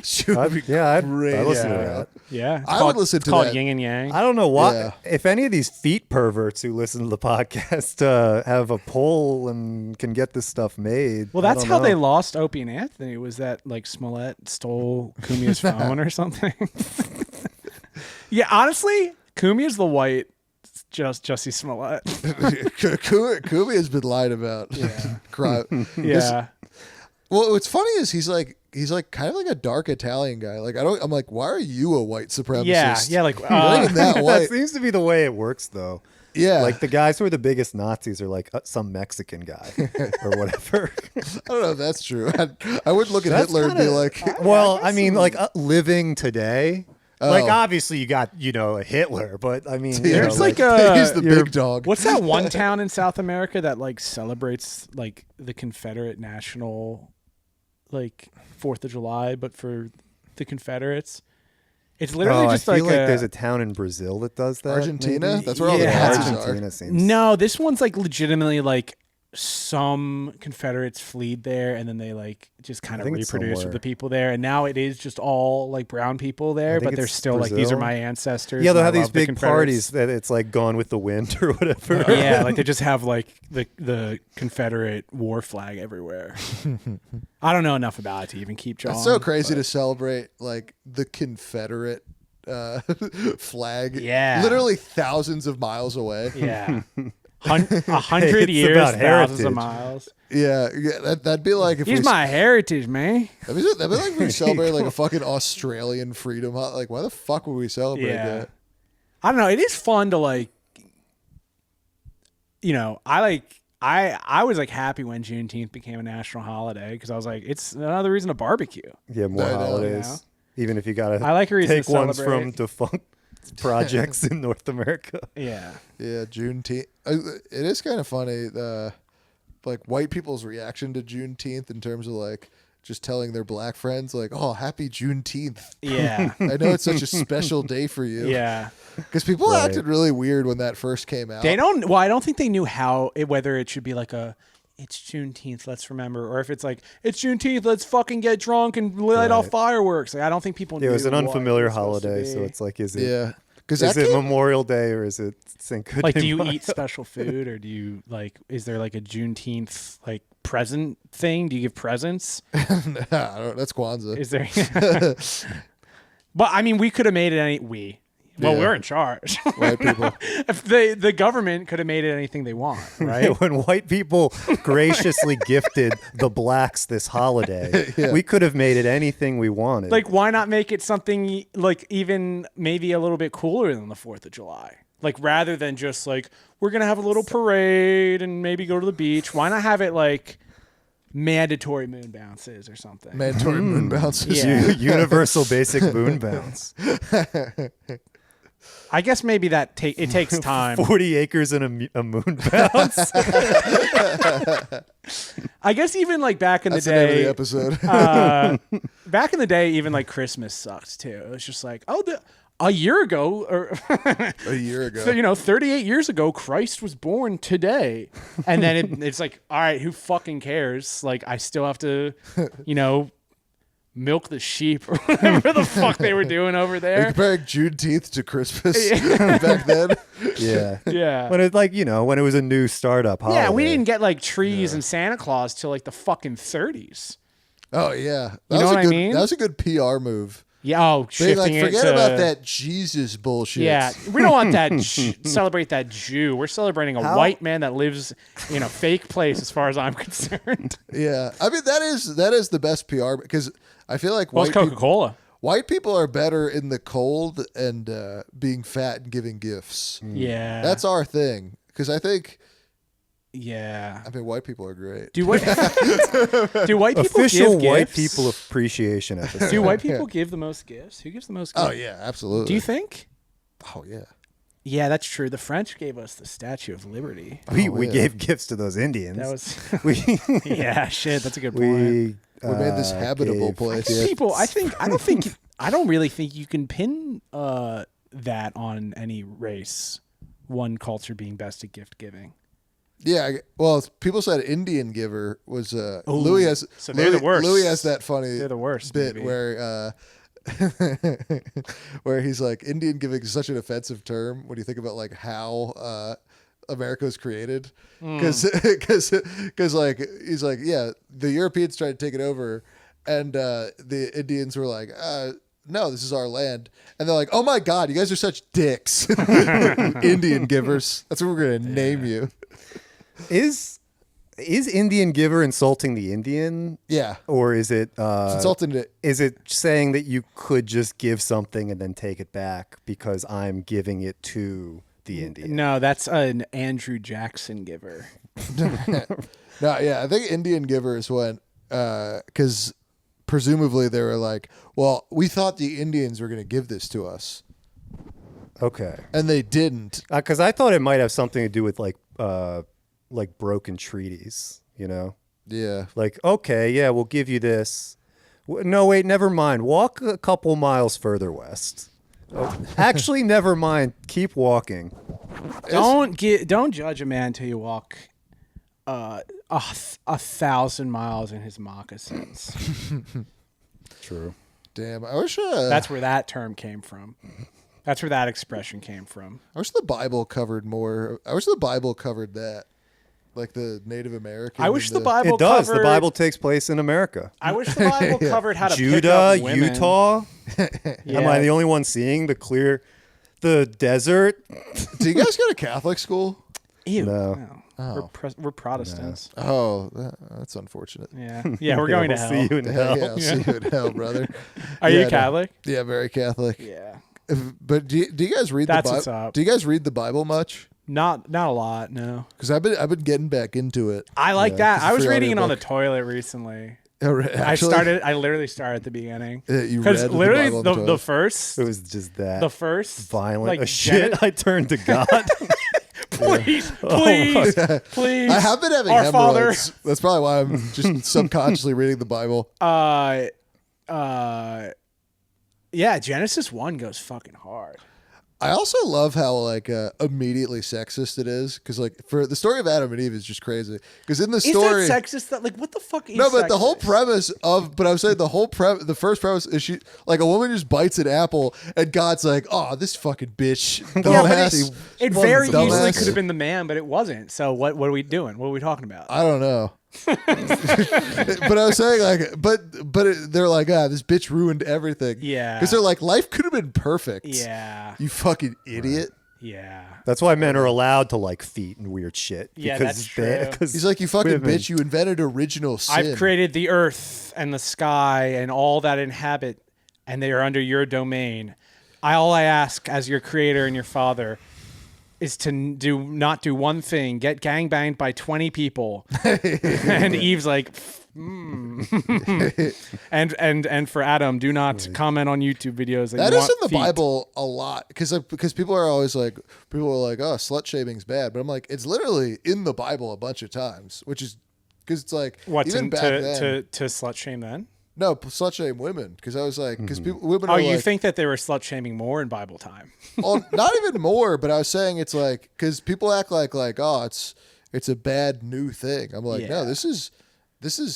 Should be I'd great. listen to Yeah. that. Yeah, I would listen it's to called that. Yin and Yang. I don't know why. Yeah. If any of these feet perverts who listen to the podcast have a poll and can get this stuff made. Well, I that's don't how know. they lost Opie and Anthony. Was that like Smollett stole Cumia's phone or something? Yeah, honestly, Cumia's the white, just Jussie Smollett. Cumia has been lied about. Yeah. Yeah, Well, what's funny is he's like kind of like a dark Italian guy. Like I'm like, why are you a white supremacist? yeah. Like You're not even that That white. seems to be the way it works, though. Yeah. Like the guys who are the biggest Nazis are like some Mexican guy or whatever. I don't know if that's true. I would look at That's Hitler and be kinda- like, Well, I mean, like living today. Like Oh. obviously you got a Hitler, but I mean, you There's know, like a he's the big dog. What's that one town in South America that like celebrates like the Confederate national like 4th of July, but for the Confederates? It's literally I just feel like a, there's a town in Brazil that does that. Argentina? maybe? That's where all the Yeah. Nazis Argentina are. seems. No, this one's like legitimately like some Confederates fled there and then they like just kind of think it's reproduced with somewhere. the people there, and now it is just all like brown people there, think but they're it's still like, these are Brazil. my ancestors. Yeah, they'll and I have these love the big Confederates. parties that it's like Gone with the Wind or whatever. Yeah, like they just have like the Confederate war flag everywhere. I don't know enough about it to even keep drawing. It's so crazy to celebrate like the Confederate flag. Yeah. Literally thousands of miles away. Yeah. 100 It's years, about thousands of heritage. miles. Yeah, that'd be like if He's we my heritage, man. that'd be like if we celebrate like a fucking Australian freedom. Like, why the fuck would we celebrate Yeah. that? I don't know. It is fun to like, I was like happy when Juneteenth became a national holiday because I was like, it's another reason to barbecue. Yeah, more I know. holidays. Even if you gotta I like a reason take to ones celebrate. from defunct projects in North America. Yeah. Yeah, Juneteenth. It is kind of funny. like white people's reaction to Juneteenth in terms of like just telling their black friends like, "Oh, happy Juneteenth." Yeah. I know it's such a special day for you. Yeah. Because people acted really weird when that first came out. They don't. Well, I don't think they knew whether it should be like it's Juneteenth, let's remember, or if it's like it's Juneteenth, let's fucking get drunk and light off fireworks. Like, I don't think people knew. It was an what unfamiliar was supposed to holiday, be. so it's like, is it? Yeah. Because Is it Memorial Day or is it Cinco de Like, do you Mayo? eat special food, or do you like? Is there like a Juneteenth like present thing? Do you give presents? I don't know, that's Kwanzaa. Is there? But I mean, we could have made it Well, Yeah. we're in charge. White people. If the government could have made it anything they want, right? When white people graciously gifted the blacks this holiday, we could have made it anything we wanted. Like, why not make it something like even maybe a little bit cooler than the 4th of July? Like, rather than just like, we're going to have a little parade and maybe go to the beach. Why not have it like mandatory moon bounces or something? Mandatory moon bounces. Yeah. Universal basic moon bounce. I guess maybe it takes time. 40 acres and a moon bounce. I guess even like back in That's the the name of day, the episode. back in the day, even like Christmas sucked too. It was just like, a year ago, or A year ago. so, 38 years ago, Christ was born today. And then it's like, all right, who fucking cares? Like, I still have to, milk the sheep or whatever the fuck they were doing over Are you there. comparing Juneteenth to Christmas back then? Yeah. Yeah. When it when it was a new startup holiday. Yeah, we didn't get like trees and Santa Claus till like the fucking 30s. Oh yeah, You know what I mean? That was a good PR move. Yeah, Being shifting like, it forget to, about that Jesus bullshit. Yeah, we don't want that. Celebrate that Jew. We're celebrating a white man that lives in a fake place, as far as I'm concerned. Yeah. I mean, that is the best PR because I feel like Well, it's Coca-Cola. white people are better in the cold and being fat and giving gifts. Yeah, That's our thing. Because I think, yeah. I mean, white people are great. Do white people official give white gifts? people appreciation episode. Do white people give the most gifts? Who gives the most gifts? Oh yeah, absolutely. Do you think? Oh yeah. Yeah, that's true. The French gave us the Statue of Liberty. We yeah. gave gifts to those Indians. That was we yeah, shit. That's a good point. we We made this habitable gave place. People, I don't really think you can pin that on any race. One culture being best at gift giving. Yeah, well, people said Indian giver was Louis has. So they're the worst. Louis has that funny They're the worst, bit maybe. where where he's like, Indian giving is such an offensive term when you think about like how America was created, because like he's like, yeah, the Europeans tried to take it over, and the Indians were like, no, this is our land. And they're like, oh my God, you guys are such dicks. Indian givers. That's what we're going to name you. Is Indian giver insulting the Indian? Yeah. Or is it It's insulting to. is it saying that you could just give something and then take it back because I'm giving it to the Indian? No, that's an Andrew Jackson giver. No, yeah, I think Indian givers went, because presumably they were like, well, we thought the Indians were going to give this to us. Okay. And they didn't. Because I thought it might have something to do with like broken treaties, Yeah. Like, okay, yeah, we'll give you this. No, wait, never mind. Walk a couple miles further west. Oh, actually, never mind. Keep walking. Don't judge a man until you walk 1,000 miles in his moccasins. True. Damn. I wish That's where that term came from. That's where that expression came from. I wish the Bible covered more. I wish the Bible covered that. Like the Native American. I wish and the Bible It does. covered. The Bible takes place in America. I wish the Bible covered how to pick Judah, up women. Utah. Yeah. Am I the only one seeing the desert? Do you guys go to Catholic school? Ew, No. We're Protestants. Oh, that's unfortunate. Yeah, yeah, we're going to we'll hell. see you in Yeah, hell. yeah, I'll see you in hell, brother. Are Yeah, you no. Catholic? Yeah, very Catholic. Yeah, But do you guys read That's the what's Bible? up. Do you guys read the Bible much? not a lot. No, Because I've been getting back into it. I like that. it's a I was free reading it on the audiobook. toilet recently. Actually? I literally started at the beginning You because read the literally Bible on the toilet? first It was just that the first violent like, shit. I turned to God. Please, please, please. I have been having Our Father. hemorrhoids. That's probably why I'm just subconsciously reading the Bible. Yeah, Genesis 1 goes fucking hard. I also love how like immediately sexist it is because like for the story of Adam and Eve is just crazy because in the story Is that sexist? That like what the fuck is no, but the whole sexist? premise of but I'm saying the first premise is she like a woman just bites an apple and God's like, oh, this fucking bitch, Yeah, but dumbass. it very easily Dumbass. could have been the man, but it wasn't. So what are we doing? What are we talking about? I don't know. But I was saying like, they're like, this bitch ruined everything. Yeah. because they're like, life could have been perfect. Yeah. You fucking idiot. Yeah. That's why men are allowed to like feet and weird shit. Yeah, because that's true. Because He's like, you fucking women- bitch. You invented original sin. I've created the earth and the sky and all that inhabit, and they are under your domain. All I ask as your creator and your father is to not do one thing: get gangbanged by 20 people. And Eve's like, and for Adam, do not comment on YouTube videos. That you is want in the feet. Bible a lot because people are always like, oh, slut shaming's bad, but I'm like, it's literally in the Bible a bunch of times, which is because it's like What even to back then. to slut shame then? No, slut shame women because I was like, because women Oh, are you like, think that they were slut shaming more in Bible time? well, not even more, but I was saying it's like because people act like oh it's a bad new thing. I'm like, no, Yeah. this is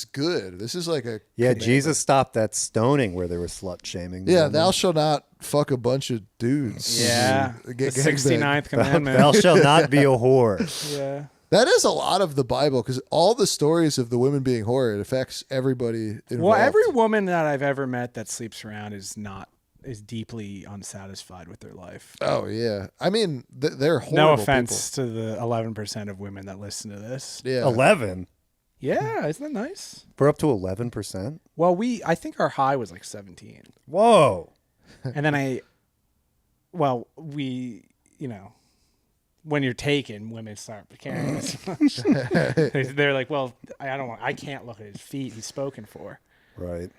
good. This is like a Yeah, commandment. Jesus stopped that stoning where they were slut shaming. Yeah, women. thou shalt not fuck a bunch of dudes. Yeah, the Get gangbanged. 69th commandment. Thou shalt not be a whore. Yeah. That is a lot of the Bible because all the stories of the women being whore, it affects everybody involved. Well, every woman that I've ever met that sleeps around is deeply unsatisfied with their life. Oh yeah, I mean they're horrible. No offense to the 11% of women that listen to this. People. Yeah, 11. Yeah, isn't that nice? We're up to 11%. Well, I think our high was like 17, Whoa. and then when you're taken, women start caring as much. They're like, well, I can't look at his feet. He's spoken for. Right.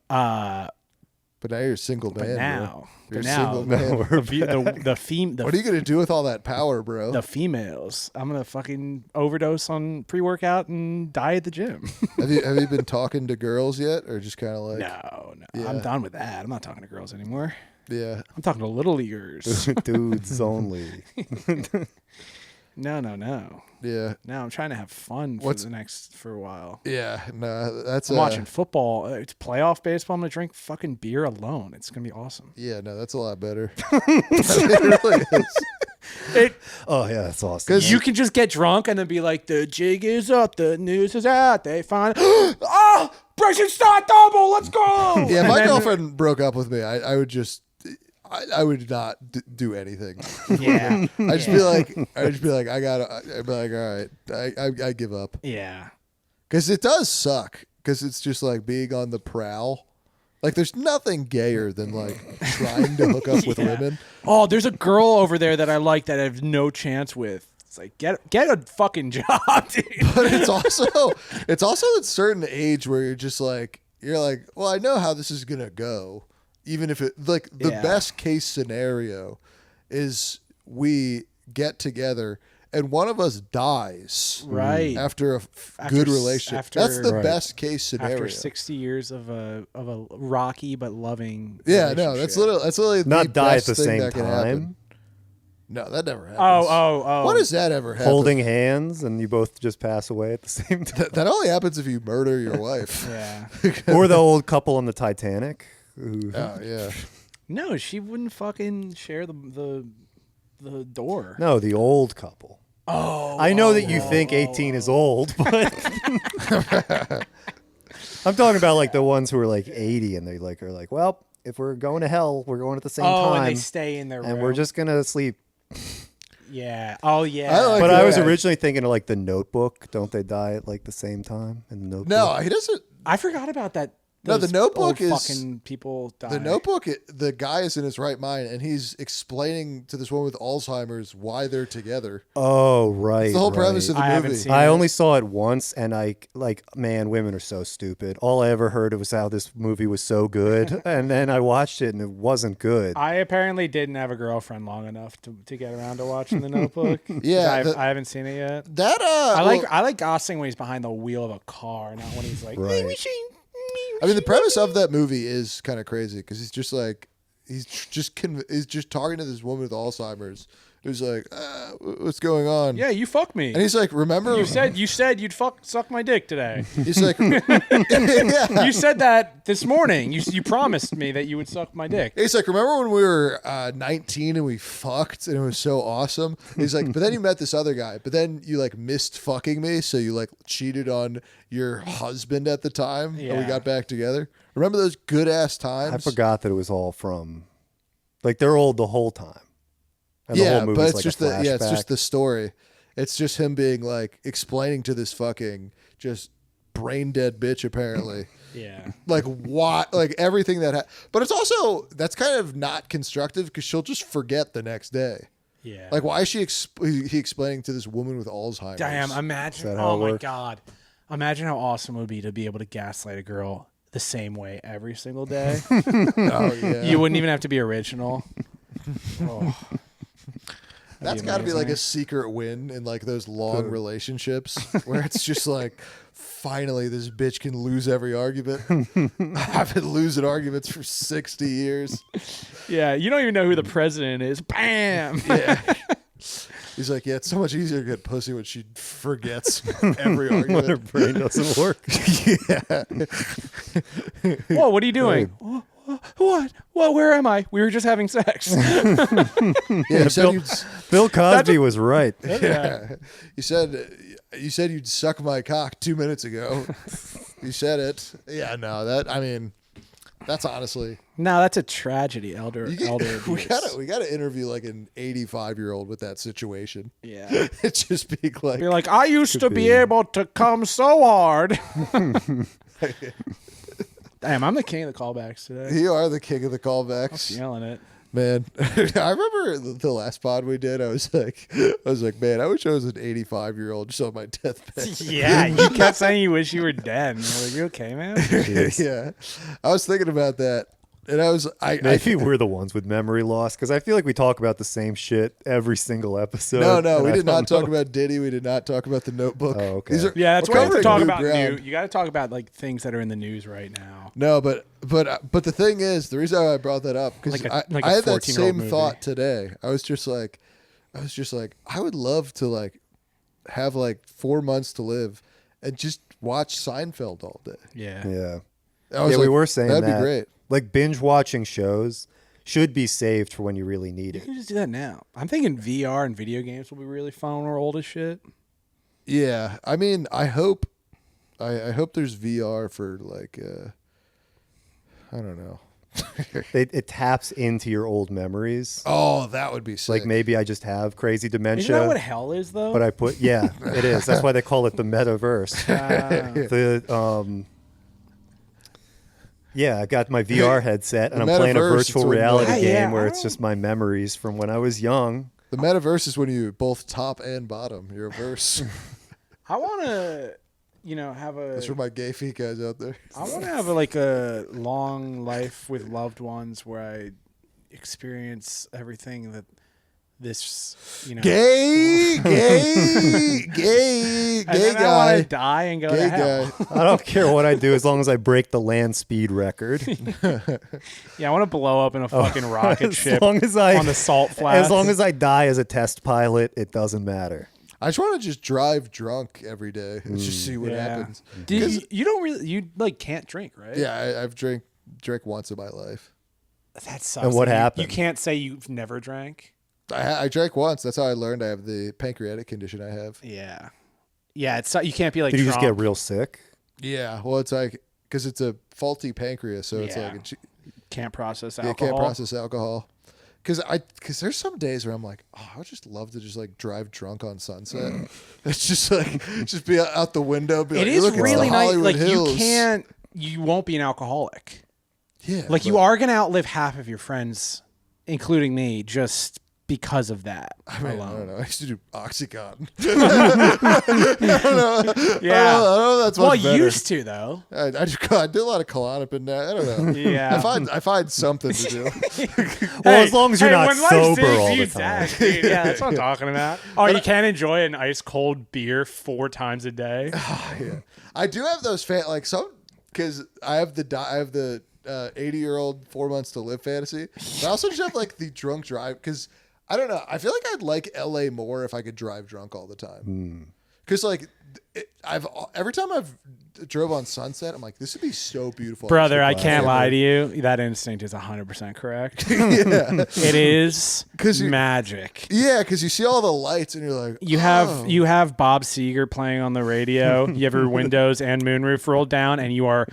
but now you're a single man. But bro. now, You're a single man. the What are you gonna do with all that power, bro? the females, I'm gonna fucking overdose on pre-workout and die at the gym. have you been talking to girls yet, or just kind of like No, Yeah. I'm done with that. I'm not talking to girls anymore. yeah? I'm talking to little leaguers. Dudes only. No. Yeah, No, I'm trying to have fun for a while. yeah. No, that's I'm watching football. It's playoff baseball. I'm gonna drink fucking beer alone. It's gonna be awesome. Yeah, no, that's a lot better. It really is. Oh, yeah, that's awesome. You can just get drunk and then be like, the jig is up, the news is out, they find oh, Bryson Stott double, let's go. Yeah, And my then- girlfriend broke up with me. I would just. I would not do anything. Yeah. I'd just be like, I gotta. I'd be like, all right, I give up. Yeah. Because it does suck. Because it's just like being on the prowl. Like, there's nothing gayer than like trying to hook up with women. Oh, there's a girl over there that I like that I have no chance with. It's like, get a fucking job, dude. But it's also at a certain age where you're like, well, I know how this is gonna go. Even if it like the Yeah. best case scenario is we get together and one of us dies Right. after a After good s- relationship. after- That's the Right. best case scenario. After 60 years of a rocky but loving Yeah, no, that's relationship. literally the Not die at best the thing same that can happen. time. No, that never happens. Oh. When does that ever happen? Holding hands and you both just pass away at the same time. That only happens if you murder your wife. Yeah. Or the old couple on the Titanic. Who, Oh yeah. No, she wouldn't fucking share the door. No, the old couple. Oh. I know that you think 18 is old, but I'm talking about like the ones who are like 80 and they like are like, well, if we're going to hell, we're going at the same Oh, time, and they stay in their room. and we're just gonna sleep. Yeah. Oh, yeah. I like But that. I was originally thinking of like the Notebook. Don't they die at like the same time in the Notebook? No, he doesn't. I forgot about that No, the those Notebook old is fucking people die. the Notebook. The guy is in his right mind, and he's explaining to this woman with Alzheimer's why they're together. Oh, right. It's the whole right. premise of the I haven't movie. seen I it. only saw it once, and man, women are so stupid. All I ever heard was how this movie was so good, and then I watched it, and it wasn't good. I apparently didn't have a girlfriend long enough to get around to watching The Notebook. Yeah, I haven't seen it yet. That I like Gosling when he's behind the wheel of a car, not when he's like, Right. I mean, the premise of that movie is kind of crazy because he's just like he's just talking to this woman with Alzheimer's who's like, what's going on? yeah, you fuck me. And he's like, remember? You said you'd suck my dick today. He's like, yeah. You said that this morning. You promised me that you would suck my dick. He's like, remember when we were 19 and we fucked and it was so awesome? He's like, but then you met this other guy, but then you like missed fucking me, so you like cheated on your husband at the time, and we Yeah. got back together. Remember those good ass times? I forgot that it was all from, like, they're old the whole time. And the Yeah, whole movie's but it's like just a flashback. it's just the story. It's just him being like explaining to this fucking just brain dead bitch apparently. Yeah. Like what, like everything that but it's also that's kind of not constructive because she'll just forget the next day. Yeah. Like why is he explaining to this woman with Alzheimer's? Damn, imagine. that how Oh it my works? God. Imagine how awesome it would be to be able to gaslight a girl the same way every single day. Oh yeah. You wouldn't even have to be original. Oh. That's be got to be like a amazing. secret win in like those long relationships where it's just like finally this bitch can lose every argument. I've been losing arguments for 60 years. Yeah, you don't even know who the president is. Bam. Yeah. He's like, yeah, it's so much easier to get pussy when she forgets every when her argument. brain doesn't work. Yeah. Whoa, what are you doing? What? What? Where am I? We were just having sex. Yeah, you said Bill Cosby was right. yeah. You said you'd suck my cock 2 minutes ago. You said it. Yeah, no, that's honestly No, that's a tragedy. Elder we abuse. gotta interview like an 85-year-old with that situation. Yeah. It's just being like, Be like, I used to be be. able to come so hard. Damn, I'm the king of the callbacks today. you are the king of the callbacks. Yelling it. Man, I remember the last pod we did. I was like, man, I wish I was an 85-year-old just on my deathbed. Yeah, you kept saying you wish you were dead. And you're like, you okay, man? Yeah, I was thinking about that, and Maybe we're the ones with memory loss because I feel like we talk about the same shit every single episode. no, and we I did don't not talk know. about Diddy. We did not talk about the Notebook. Oh, okay. Yeah, that's we're why you have to covering talk new about ground. You got to talk about like things that are in the news right now. No, but the thing is, the reason I brought that up because Like I a had that 14-year-old same movie. thought today. I was just like, I would love to like have like 4 months to live and just watch Seinfeld all day. Yeah. Yeah. I was Yeah, we were saying that'd that. be great. Like binge watching shows should be saved for when you really need You it. can just do that now. I'm thinking VR and video games will be really fun when we're old as shit. Yeah, I mean, I hope there's VR for like, I don't know. It taps into your old memories. Oh, that would be sick. Like maybe I just have crazy Isn't dementia. that what hell is, though? But I put it is. That's why they call it the metaverse. I got my VR headset and The I'm playing a metaverse is virtual when- reality Yeah, game yeah, where I it's don't- just my memories from when I was young. The metaverse is when you both top and bottom. You're a verse. I want to, have a. That's for my gay feet guys out there. I want to have a long life with loved ones where I experience everything that this, Gay and then I want to guy. die and go Gay to hell. guy. I don't care what I do as long as I break the land speed record. Yeah, I want to blow up in a fucking rocket as ship long as I on the salt flats. as long as I die as a test pilot, it doesn't matter. I just want to just drive drunk every day and just see what happens. You don't really, you can't drink, right? Yeah, I've drank once in my life. That sucks. And what You happened? can't say you've never drank. I drank once. That's how I learned I have the pancreatic condition I have. Yeah. Yeah, it's you can't be like Did you just Trump. get real sick? Yeah, well, it's like because it's a faulty pancreas, so it's Yeah. like Can't process you alcohol. can't process alcohol. Because there's some days where I'm like, oh, I would just love to just like drive drunk on Sunset. It's just like just be out the window. Be It like, is look, it's really the nice. Hollywood Like Hills. you can't you won't be an alcoholic. Yeah. Like you are going to outlive half of your friends, including me, just because of that I mean, alone. I don't know. I used to do Oxycontin. Yeah. I don't know. That's much better. Used to though. I did a lot of Klonopin now. I don't know. Yeah. I find something to do. Well, as long as you're not when life sober digs all you the time. down, dude. Yeah, that's what I'm talking about. Oh, you can't enjoy an ice cold beer 4 times a day. Yeah. I do have those like some because I have the 80-year-old 4 months to live fantasy. But I also just have like the drunk drive because I don't know. I feel like I'd like LA more if I could drive drunk all the time. Because like every time I've drove on Sunset, I'm like, this would be so beautiful. Brother, I can't lie to you. That instinct is 100% correct. Yeah. It is 'Cause magic. Yeah, because you see all the lights and you're like, You have Bob Seger playing on the radio. You have your windows and moonroof rolled down, and you are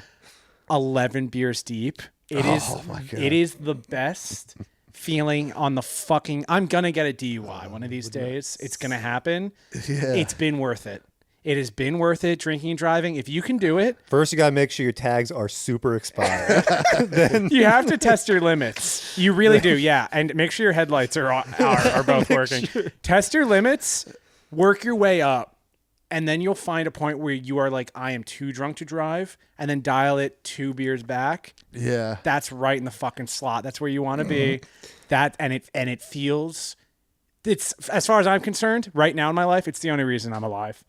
11 beers deep. my God. It is the best feeling on the fucking. I'm gonna get a DUI one of these days. It's gonna happen. Yeah. It's been worth it. It has been worth it. Drinking and driving. If you can do it, First, you got to make sure your tags are super expired. you have to test your limits. You really do, yeah. And make sure your headlights are both working. Test your limits, work your way up, and then you'll find a point where you are like, I am too drunk to drive, and then dial it 2 beers back. yeah. That's right in the fucking slot. That's where you want to be. That and it feels. It's as far as I'm concerned, right now in my life, it's the only reason I'm alive.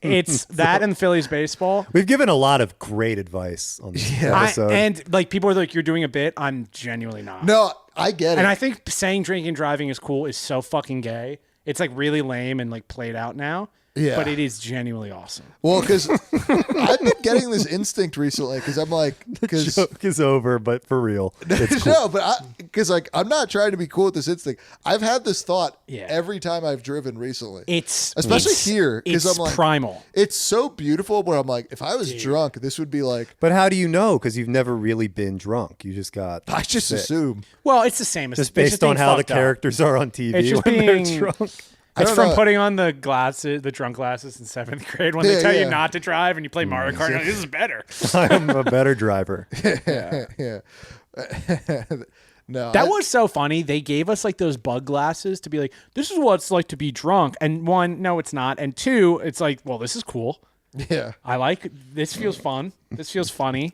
it's that and Phillies baseball. We've given a lot of great advice on this episode. And like people are like, you're doing a bit. I'm genuinely not. No, I get it. And I think saying drinking and driving is cool is so fucking gay. It's like really lame and like played out now. Yeah. But it is genuinely awesome. Well, because I've been getting this instinct recently because I'm like, because Joke is over, but for real, it's cool. no, but because like I'm not trying to be cool with this instinct. I've had this thought Yeah. every time I've driven recently. Especially here because I'm like primal. It's so beautiful. Where I'm like, if I was drunk, this would be like. But how do you know? Because you've never really been drunk. You just got I just sick. assume. Well, it's the same as Just it's based being on how the fucked up. characters are on TV It's just when being- they're drunk. I It's don't from know. putting on the glasses, the drunk glasses in 7th grade when they Yeah, tell yeah. you not to drive and you play Mario Kart. You're like, this is better. I'm a better driver. Yeah. No, That was so funny. They gave us like those bug glasses to be like, this is what it's like to be drunk. And 1, no, it's not. And 2, it's like, well, this is cool. Yeah. I like this. Feels fun. This feels funny.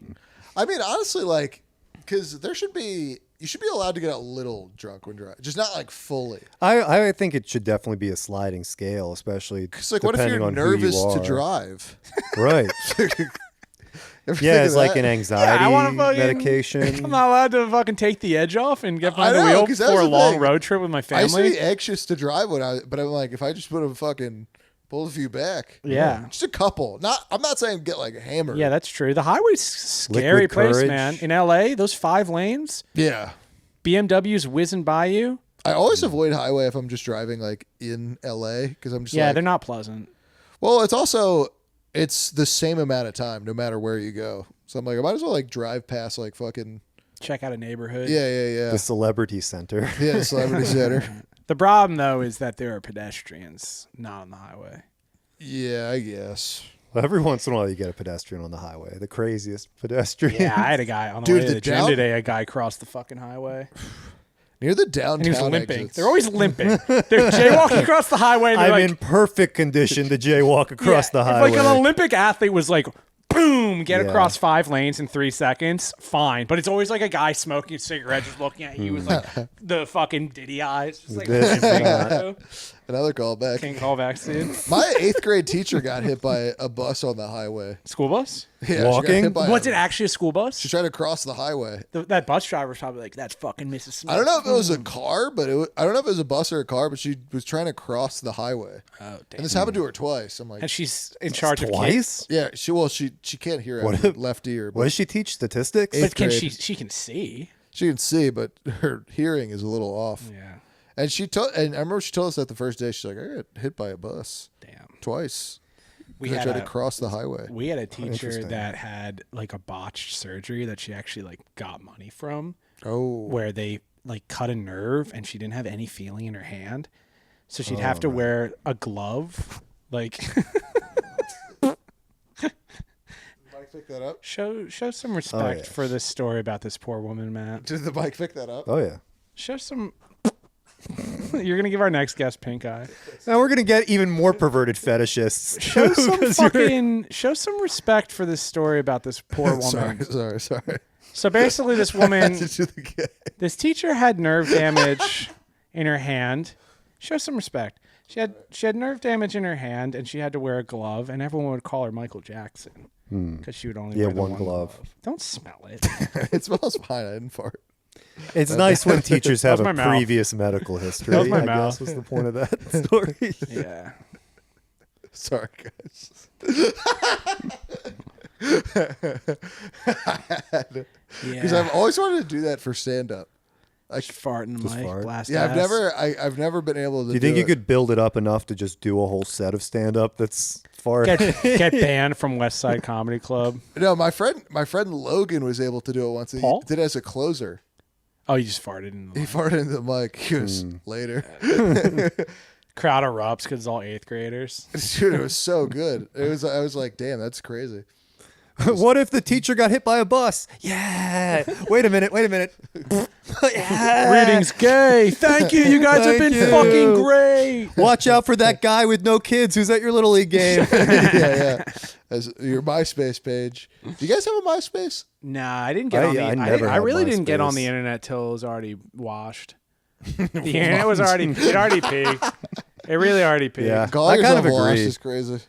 I mean, honestly, like, because you should be allowed to get a little drunk when driving, just not like fully. I think it should definitely be a sliding scale, especially It's like, what if depending you're on nervous who you to are. drive? Right. Ever Yeah, think it's of like that? an anxiety I want to fucking. medication. I'm not allowed to fucking take the edge off and get behind I the know, wheel 'cause that's for a the long thing. road trip with my I used to family. be anxious to drive but I'm like, if I just put a fucking pull a few back, Yeah. just a couple. I'm not saying get like hammered. Yeah, that's true. The highway's a scary Liquid place, courage. man. In LA, those 5 lanes, Yeah. BMWs whizzing by you. I always avoid highway if I'm just driving like in LA because I'm just Yeah, like, they're not pleasant. well, it's the same amount of time no matter where you go. So I'm like, I might as well like drive past like fucking Check out a neighborhood. yeah. The celebrity center. Yeah, the celebrity center. The problem, though, is that there are pedestrians not on the highway. Yeah, I guess. Well, every once in a while, you get a pedestrian on the highway. The craziest pedestrian. Yeah, I had a guy on the Dude, way to the the gym down- today. A guy crossed the fucking highway, Near the downtown and he was limping. exits. They're always limping. They're jaywalking across the highway. And they're I'm like, in perfect condition to jaywalk across the if highway. like an Olympic athlete was like, boom, get Yeah. across 5 lanes in 3 seconds, fine. But it's always like a guy smoking a cigarette, just looking at you with like the fucking Diddy eyes, just like This, limping. Another callback. King callbacks, dude. My 8th grade teacher got hit by a bus on the highway. School bus? Yeah, she got Walking? hit by Was it actually a school bus? She tried to cross the highway. That bus driver was probably like, that's fucking Mrs. Smith. I don't know if it was a car, but I don't know if it was a bus or a car, but she was trying to cross the highway. Oh, damn. And this happened to her twice. I'm like, And she's in charge of kids. Twice? yeah, she can't hear What out her if- left ear. But What does she teach? Statistics? But can grade. she can see. she can see, but her hearing is a little off. Yeah. And I remember she told us that the first day. She's like, I got hit by a bus Damn. twice. We I had tried to a cross the highway. we had a teacher Interesting. that had like a botched surgery that she actually like got money from, Oh, where they like cut a nerve and she didn't have any feeling in her hand, so she'd have to wear a glove, like pick that up? Show some respect yeah. for this story about this poor woman, Matt. Did the mic pick that up? Oh yeah. Show some. You're gonna give our next guest pink eye. Now we're gonna get even more perverted fetishists. Show some respect for this story about this poor woman. Sorry. So basically, this woman, To the kid. this teacher had nerve damage in her hand. Show some respect. She had nerve damage in her hand, and she had to wear a glove, and everyone would call her Michael Jackson because she would only wear the one glove. Don't smell it. It smells fine. I didn't fart. It's nice when teachers have my a mouth. previous medical history. That was my I mouth. guess was the point of that story. Yeah. Sorry, guys. Because I've always wanted to do that for stand-up. Just fart in the mic. fart? Blast Yeah, ass. I've never been able to. Do you think do you it. could build it up enough to just do a whole set of stand up that's far get banned from West Side Comedy Club. No, my friend Logan was able to do it once. He Paul? did it as a closer. Oh, you just farted in the He mic. farted into the mic. He was later. Crowd erupts because it's all 8th graders. Dude, it was so good. I was like, damn, that's crazy. What if the teacher got hit by a bus? Yeah. Wait a minute. Yeah. Reading's gay. Thank you. You guys have Thank been you. fucking great. Watch out for that guy with no kids who's at your little league game. yeah. As your MySpace page. Do you guys have a MySpace? Nah, I didn't get I on the. never I had really didn't get on MySpace. the internet till it was already washed. The internet was already. It already peaked. It really already peaked. Yeah. Call I kind yourself of lost agree. is crazy.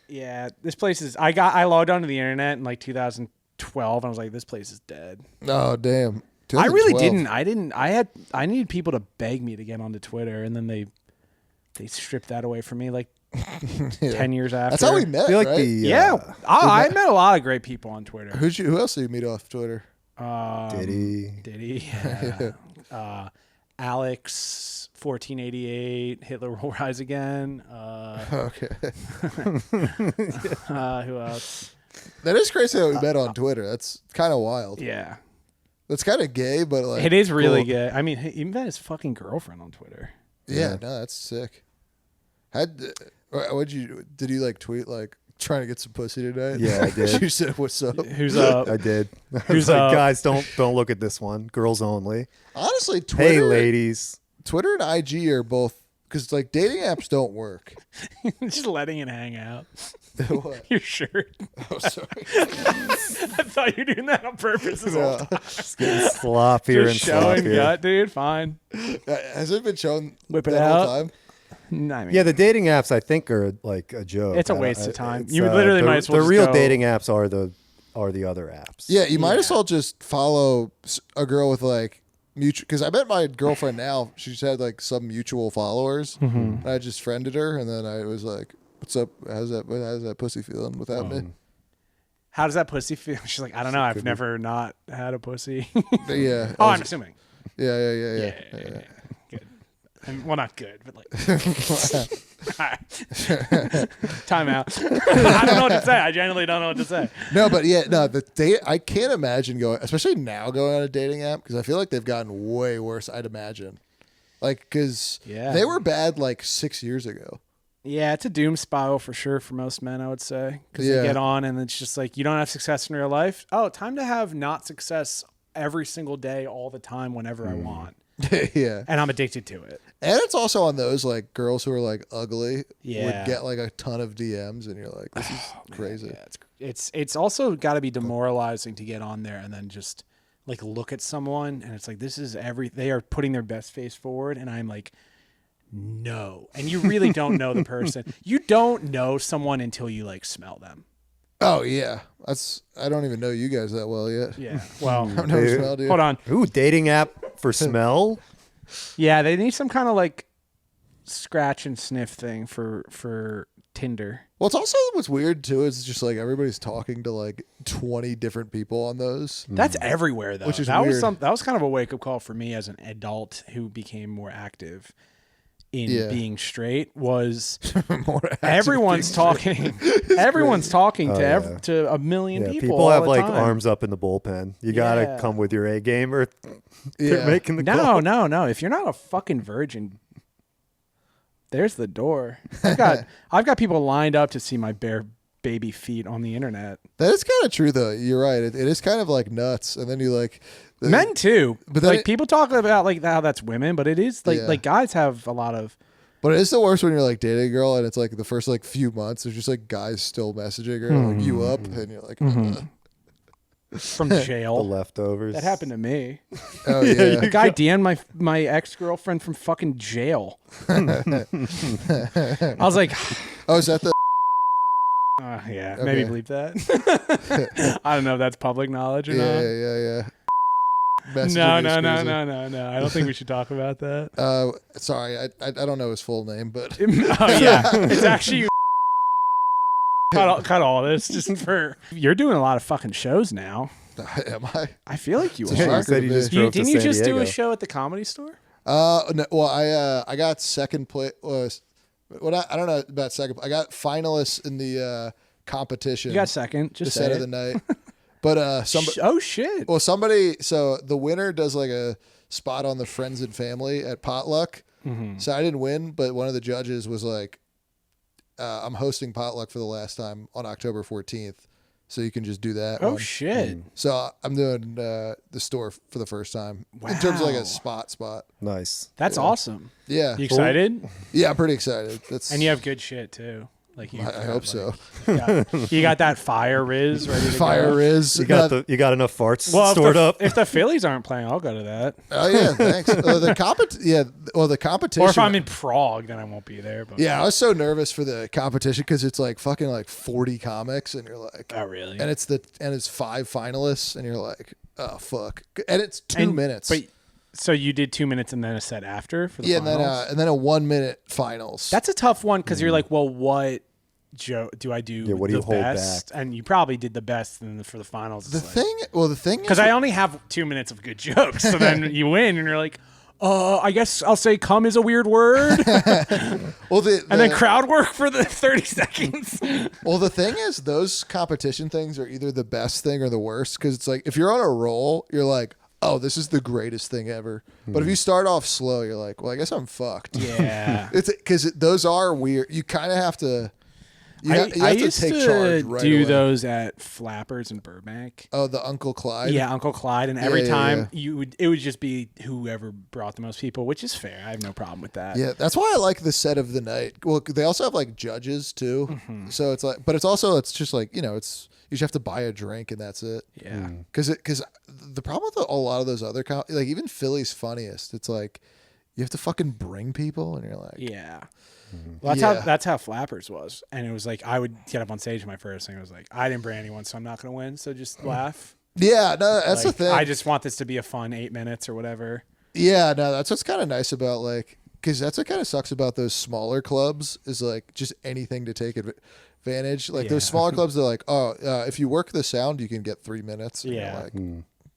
Yeah, this place is. I logged onto the internet in like 2012, and I was like, this place is dead. Oh, damn. I really 2012. I needed people to beg me to get onto Twitter, and then they stripped that away from me like 10 years after. That's how we met, I feel like right? Yeah, I met a lot of great people on Twitter. Who else did you meet off Twitter? Diddy. Yeah. Alex 1488, Hitler will rise again. Okay. Who else? That is crazy that we met on Twitter. That's kind of wild. Yeah, That's kind of gay, but like it is really cool. good. I mean, he met his fucking girlfriend on Twitter. Yeah, no, that's sick. Did you like tweet like trying to get some pussy tonight? Yeah, I did. You said what's up? Who's up? I did. Who's like, up? guys, don't look at this one. Girls only. Honestly, Hey, Twitter, ladies. Twitter and IG are both because like dating apps don't work. Just letting it hang out. What? Your shirt. Oh, sorry. I thought you were doing that on purpose. This whole time. Just getting sloppier Just and showing sloppier. gut, dude. Fine. Has it been shown Whip it that out. whole time? I mean, Yeah, the dating apps I think are like a joke. It's a I- waste I- of time. it's, You literally the, might as well The just real go- dating apps are the other apps. Yeah, you might as Yeah. well just follow a girl with like mutual. Because I met my girlfriend now. She just had like some mutual followers. And I just friended her, and then I was like, "What's up? How's that pussy feeling without me?" how does that pussy feel? She's like, I don't know. I've never not had a pussy. But yeah. Oh, I'm assuming. Yeah. Good. Well, not good, but like. Time out. I don't know what to say. I genuinely don't know what to say. No, but yeah, no. The date. I can't imagine going, especially now going on a dating app because I feel like they've gotten way worse. I'd imagine, like, because Yeah. they were bad like 6 years ago. Yeah, it's a doom spiral for sure for most men, I would say. Because Yeah. they get on and it's just like, you don't have success in real life. Oh, time to have not success every single day, all the time, whenever I want. Yeah, And I'm addicted to it. and it's also on those like girls who are like ugly Yeah. would get like a ton of DMs, and you're like, this is crazy. Yeah, it's also got to be demoralizing to get on there and then just like look at someone and it's like, this is they are putting their best face forward. And I'm like, no. And you really don't know the person. You don't know someone until you like smell them. Oh yeah, I don't even know you guys that well yet. Yeah. Well, I've never Dude. smelled you. hold on. Ooh, dating app for smell. Yeah, they need some kind of like scratch and sniff thing for Tinder. Well, it's also what's weird too is just like everybody's talking to like 20 different people on those. That's everywhere though. Which is that was weird. that was kind of a wake up call for me as an adult who became more active in Yeah. being straight. Was More active everyone's things. talking? Everyone's talking to yeah. to a million Yeah, people. people all have the like time. arms up in the bullpen. You gotta Yeah. come with your A game, or Yeah. they're making the call. No. If you're not a fucking virgin, there's the door. I've got people lined up to see my bare baby feet on the internet. That is kind of true, though. You're right. It is kind of like nuts. And then you like Men too, But but then like people talk about like how that's women, but it is like Yeah. like guys have a lot of. But it's the worst when you're like dating a girl and it's like the first like few months there's just like guys still messaging her like you up and you're like From The jail. leftovers. That happened to me. oh yeah. A guy DM'd my ex girlfriend from fucking jail. I was like, Oh, is that the yeah, Okay. maybe bleep that. I don't know if that's public knowledge or not. yeah. No, Messaging no, is no, crazy. no. I don't think we should talk about that. Sorry, I don't know his full name, but Oh yeah, it's actually cut all this just for. You're doing a lot of fucking shows now. am I? I feel like you It's a are. shocker You said to you me. just drove to Didn't you San just do a Diego. show at the Comedy Store? No, well, I got second place. I don't know about second. I got finalists in the competition. You got second. the Just set say of the night. But somebody, Oh shit! well, somebody. So the winner does like a spot on the friends and family at potluck. Mm-hmm. So I didn't win, but one of the judges was like, "I'm hosting potluck for the last time on October 14th, so you can just do that." Oh one." shit! So I'm doing the store for the first time in terms of like Wow. a spot. Nice. That's awesome. Yeah, You excited? yeah, I'm pretty excited. That's And you have good shit too. Like you, I hope so. You got that fire Riz ready to Fire go. is You got you got enough farts Well, stored up. if the Phillies aren't playing, I'll go to that. Oh yeah, thanks. The competition. Or if I'm in Prague, then I won't be there. But Yeah, I was so nervous for the competition because it's like fucking like 40 comics, and you're like, Oh really? and it's 5 finalists, and you're like, oh fuck, and it's 2 And- minutes. But so you did 2 minutes and then a set after for the yeah, finals? and then a 1 minute finals. That's a tough one because you're like, well, what do I do? Yeah, what do you the hold best? And you probably did the best, and then for the finals, the thing. Well, the thing is, because I only have 2 minutes of good jokes, so then you win, and you're like, I guess I'll say "cum" is a weird word, well, and then crowd work for the 30 seconds. well, the thing is, those competition things are either the best thing or the worst because it's like if you're on a roll, you're like, oh, this is the greatest thing ever. But if you start off slow, you're like, well, I guess I'm fucked. Yeah. It's because those are weird. You kind of have to. You I have to used take to charge right do away. those at Flappers in Burbank. Oh, the Uncle Clyde. Yeah, Uncle Clyde, and every Yeah, time yeah. it would just be whoever brought the most people, which is fair. I have no problem with that. Yeah, that's why I like the set of the night. Well, they also have like judges too, Mm-hmm. so it's like, but it's just like it's you just have to buy a drink and that's it. Yeah. Because the problem with a lot of those other like even Philly's Funniest, it's like you have to fucking bring people, and you're like, Yeah. Well, that's how Flappers was, and it was like I would get up on stage. And my first thing was like, I didn't bring anyone, so I'm not going to win. So just laugh. yeah, no, that's Like, the thing. I just want this to be a fun 8 minutes or whatever. Yeah, no, that's what's kind of nice about like, because that's what kind of sucks about those smaller clubs is like just anything to take advantage. Like Yeah. those smaller clubs, they're like, oh, if you work the sound, you can get 3 minutes. And Yeah.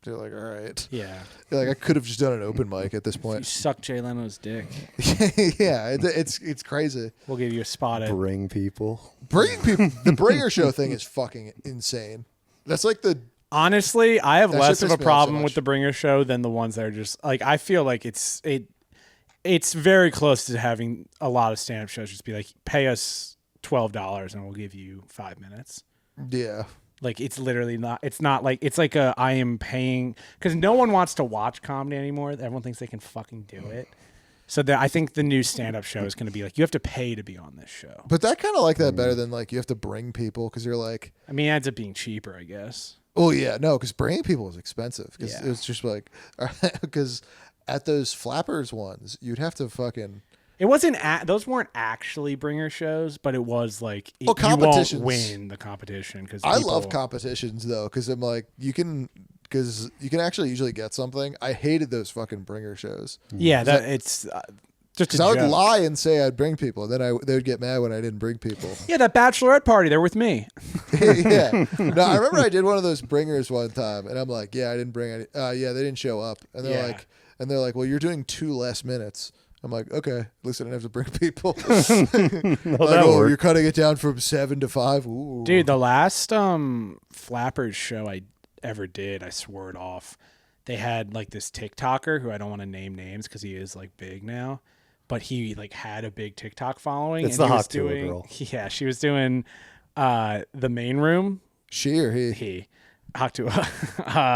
You're like, all right. Yeah. You're like, I could have just done an open mic at this You point. suck Jay Leno's dick. Yeah, it's crazy. We'll give you a spot at. Bring people. Bringing people, the Bringer Show thing is fucking insane. That's like the Honestly, I have That less shit of a pissed me off so problem much. with the Bringer Show than the ones that are just like. I feel like it's very close to having a lot of stand-up shows just be like, pay us $12 and we'll give you 5 minutes. yeah. Like it's literally not. It's not like it's like a I am paying because no one wants to watch comedy anymore. Everyone thinks they can fucking do it. So I think the new stand-up show is going to be like you have to pay to be on this show. But that kind of like that better than like you have to bring people because you're like, I mean, it ends up being cheaper, I guess. oh yeah, no, because bringing people is expensive. Because Yeah. it was just like, because at those Flappers ones, you'd have to fucking. It wasn't. Those weren't actually Bringer shows, but it was like Well, you won't competitions. win the competition because I love competitions though, because I'm like you can actually usually get something. I hated those fucking Bringer shows Yeah, it's just because a I would joke. lie and say I'd bring people, and then they would get mad when I didn't bring people. Yeah, that bachelorette party. They're with me. Yeah, no, I remember I did one of those Bringers one time, and I'm like, yeah, I didn't bring any. Yeah, they didn't show up, and they're Yeah. like, well, you're doing 2 less minutes. I'm like, okay, at least I didn't have to bring people. That'll work. You're cutting it down from 7 to 5. Ooh. Dude, the last Flappers show I ever did, I swore it off. They had like this TikToker who I don't want to name names because he is like big now, but he like had a big TikTok following. It's and the he was hot tour doing, girl. Yeah, she was doing the main room. She or he? He. Haktua.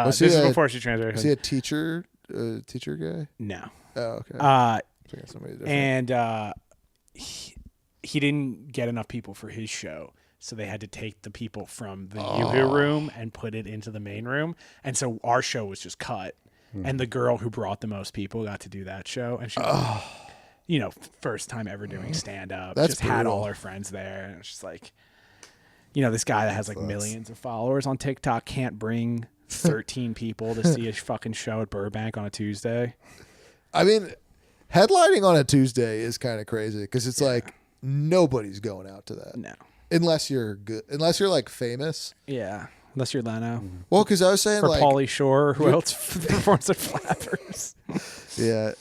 Was This he is a- before she transitioned. Is he a teacher guy? No. Oh, okay. Thinking of somebody different. And he didn't get enough people for his show. So they had to take the people from the Yoo-Hoo room and put it into the main room. And so our show was just cut. And the girl who brought the most people got to do that show. And she was, first time ever doing stand-up. That's just had brutal. all her friends there. And it's just like, this guy that has like millions of followers on TikTok can't bring 13 people to see a fucking show at Burbank on a Tuesday. I mean, headlining on a Tuesday is kind of crazy because it's like nobody's going out to that. No. Unless you're good. Unless you're like famous. Yeah. Unless you're Leno. Well, because I was saying Or like. Pauly Shore. Who else performs at Flappers? Yeah.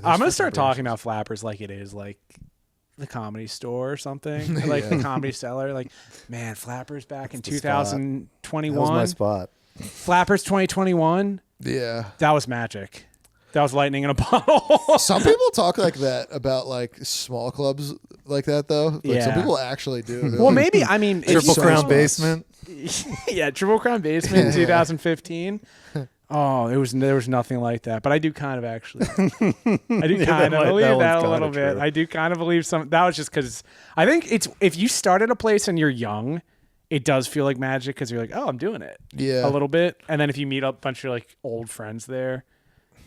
I'm going to start talking about Flappers like it is like the Comedy Store or something. Or like the Comedy Cellar. Like, man, Flappers back in the spot. 2021. That was my spot. Flappers 2021. Yeah. That was magic. That was lightning in a bottle. Some people talk like that about like small clubs like that though. Like Yeah. some people actually do. They're Well, like, maybe, I mean, if Triple you- Crown Basement. Yeah, Triple Crown Basement in 2015. Oh, there was nothing like that. But I do kind of actually. I do kind of believe that that one's a little kinda bit. true. I do kind of believe some. That was just because I think it's if you start at a place and you're young, it does feel like magic because you're like, oh, I'm doing it. Yeah. A little bit, and then if you meet up a bunch of like old friends there,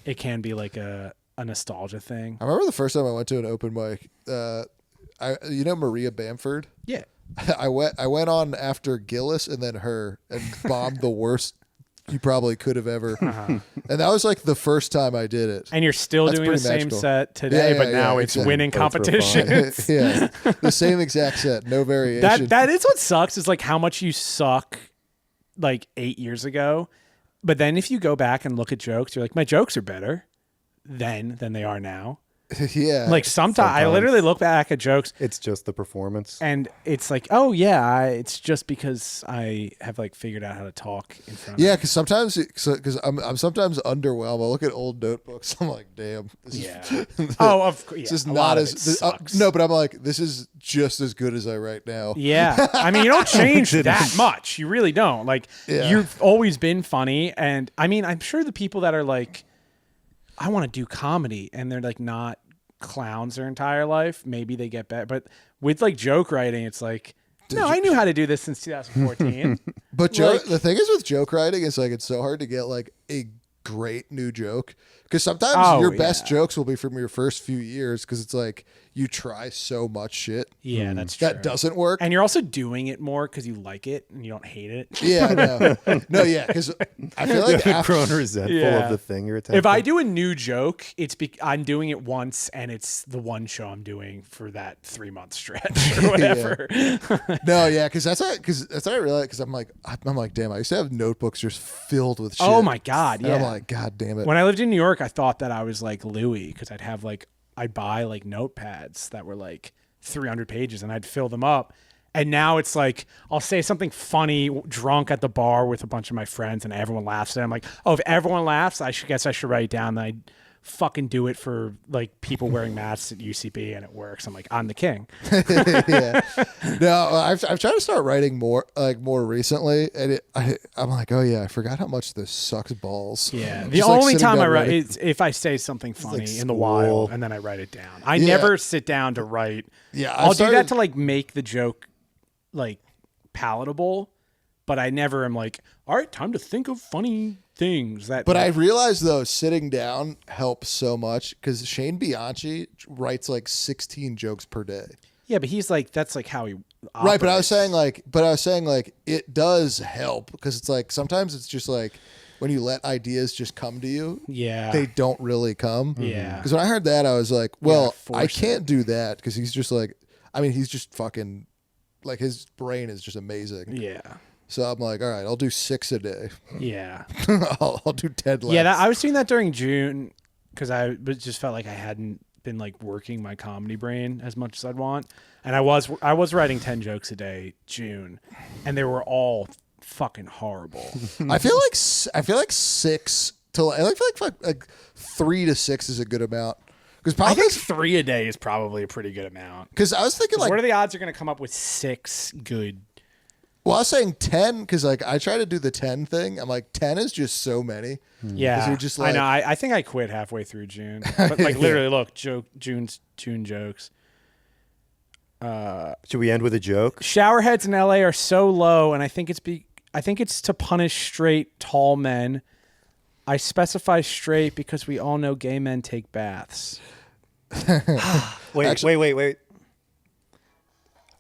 it can be like a nostalgia thing. I remember the first time I went to an open mic. Maria Bamford. Yeah. I went on after Gillis and then her and bombed the worst you probably could have ever. And that was like the first time I did it. And you're still That's doing the pretty same magical. set today, Yeah, but now yeah, it's exactly. winning Both were competitions. Yeah, the same exact set, no variation. That is what sucks is like how much you suck like 8 years ago. But then if you go back and look at jokes, you're like, my jokes are better then than they are now. Yeah, Like sometimes I literally look back at jokes It's just the performance. and it's like, oh yeah, it's just because I have like figured out how to talk in front yeah, of because sometimes I'm sometimes underwhelmed. I look at old notebooks. I'm like, damn, this Yeah. is, Oh, of course. this is a not lot of as it this, sucks. no, but I'm like, this is just as good as I write now. Yeah. I mean, you don't change that much. You really don't. Like, Yeah. you've always been funny. And I mean, I'm sure the people that are like, I want to do comedy and they're like not clowns their entire life, maybe they get better. But with like joke writing, it's like, I knew how to do this since 2014. But Like- the thing is with joke writing is like it's so hard to get like a great new joke because sometimes Oh, your best yeah. jokes will be from your first few years because it's like you try so much shit Yeah, that's true. that doesn't work. And you're also doing it more because you like it and you don't hate it. Yeah, no, yeah, because I feel like You've after, grown resentful Yeah. of the thing you're attempting. If I do a new joke, I'm doing it once, and it's the one show I'm doing for that 3-month stretch or whatever. no, yeah, because that's what I realized because I'm like, damn, I used to have notebooks just filled with shit. Oh my god, And yeah. I'm like, god damn it. When I lived in New York, I thought that I was like Louis because I'd buy like notepads that were like 300 pages and I'd fill them up. And now it's like I'll say something funny drunk at the bar with a bunch of my friends and everyone laughs. And I'm like, oh, if everyone laughs, I guess I should write it down. Then I fucking do it for like people wearing masks at UCB and it works. I'm like, I'm the king. Yeah. No, I've tried to start writing more recently, and I'm like, oh yeah, I forgot how much this sucks balls. Yeah. The Just, like, only sitting time I down write writing. is if I say something funny in the school. wild and then I write it down. I Yeah. never sit down to write. Yeah, I'll I've do that started- to like make the joke like palatable, but I never am like, all right, time to think of funny things. But I realized though, sitting down helps so much because Shane Bianchi writes like 16 jokes per day. yeah, but he's like that's like how he Right, but I was operates. saying like it does help because it's like sometimes it's just like when you let ideas just come to you, Yeah. they don't really come. Yeah. Because when I heard that, I was like, well, force I can't do that because he's just like, I mean, he's just fucking like his brain is just amazing. Yeah. So I'm like, all right, I'll do 6 a day. Yeah. I'll do 10 less. Yeah, I was doing that during June because just felt like I hadn't been like working my comedy brain as much as I'd want, and I was writing 10 jokes a day June, and they were all fucking horrible. I feel like 6 to I feel like 3 to 6 is a good amount Because I probably think 3 a day is probably a pretty good amount. because I was thinking like, What are the odds you're going to come up with 6 good? well, I was saying 10 because like I try to do the 10 thing. I'm like 10 is just so many. Yeah, you're just I know. like- I think I quit halfway through June. But like literally, look, June jokes. Should we end with a joke? Shower heads in LA are so low, and I think it's to punish straight tall men. I specify straight because we all know gay men take baths. Wait.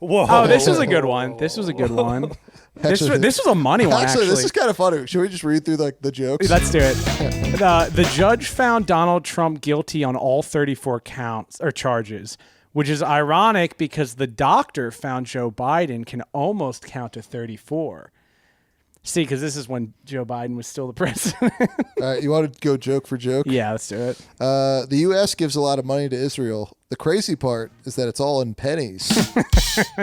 Whoa. Oh, this was a good one. This was a good one. This was a money one, actually. this is kind of funny. Should we just read through like the jokes? Let's do it. The judge found Donald Trump guilty on all 34 counts or charges, which is ironic because the doctor found Joe Biden can almost count to 34. See, because this is when Joe Biden was still the president. All right, you want to go joke for joke? Yeah, let's do it. The U.S. gives a lot of money to Israel. The crazy part is that it's all in pennies.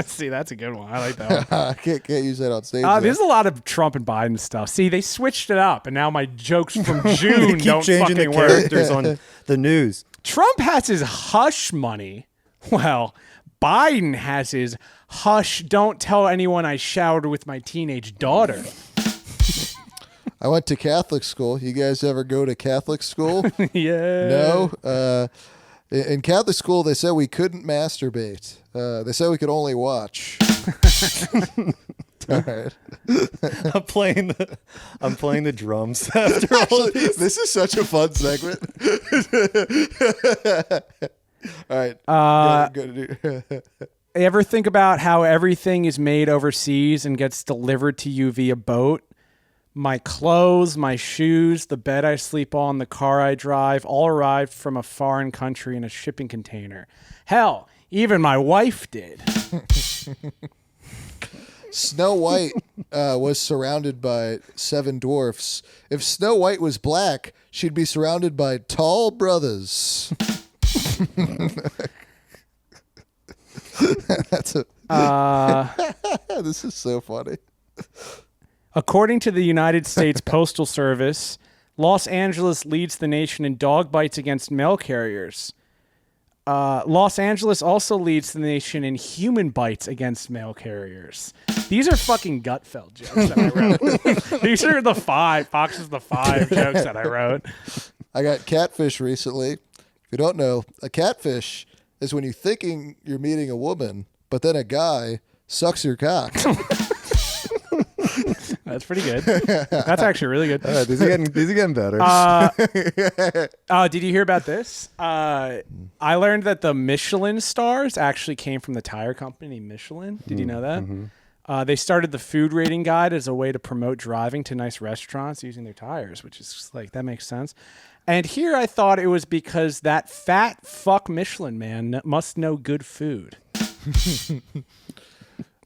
See, that's a good one. I like that one. I can't use that on stage. though. There's a lot of Trump and Biden stuff. See, they switched it up, and now my jokes from June Keep don't changing the fucking work. characters on the news. Trump has his hush money. Well, Biden has his hush, don't tell anyone I showered with my teenage daughter. I went to Catholic school. You guys ever go to Catholic school? Yeah. No. In Catholic school, they said we couldn't masturbate. They said we could only watch. All right. I'm playing the drums after all these. This is such a fun segment. All right. Ever think about how everything is made overseas and gets delivered to you via boat? My clothes, my shoes, the bed I sleep on, the car I drive, all arrived from a foreign country in a shipping container. Hell, even my wife did. Snow White was surrounded by 7 dwarfs. If Snow White was black, she'd be surrounded by tall brothers. That's a. This is so funny. According to the United States Postal Service, Los Angeles leads the nation in dog bites against mail carriers. Los Angeles also leads the nation in human bites against mail carriers. These are fucking Gutfeld jokes that I wrote. These are the 5. Fox's the 5 jokes that I wrote. I got catfish recently. If you don't know, a catfish is when you're thinking you're meeting a woman, but then a guy sucks your cock. That's pretty good. That's actually really good. These are getting better. Did you hear about this? I learned that the Michelin stars actually came from the tire company Michelin. Did you know that? Mm-hmm. They started the food rating guide as a way to promote driving to nice restaurants using their tires, which is just like, that makes sense. And here I thought it was because that fat fuck Michelin man must know good food.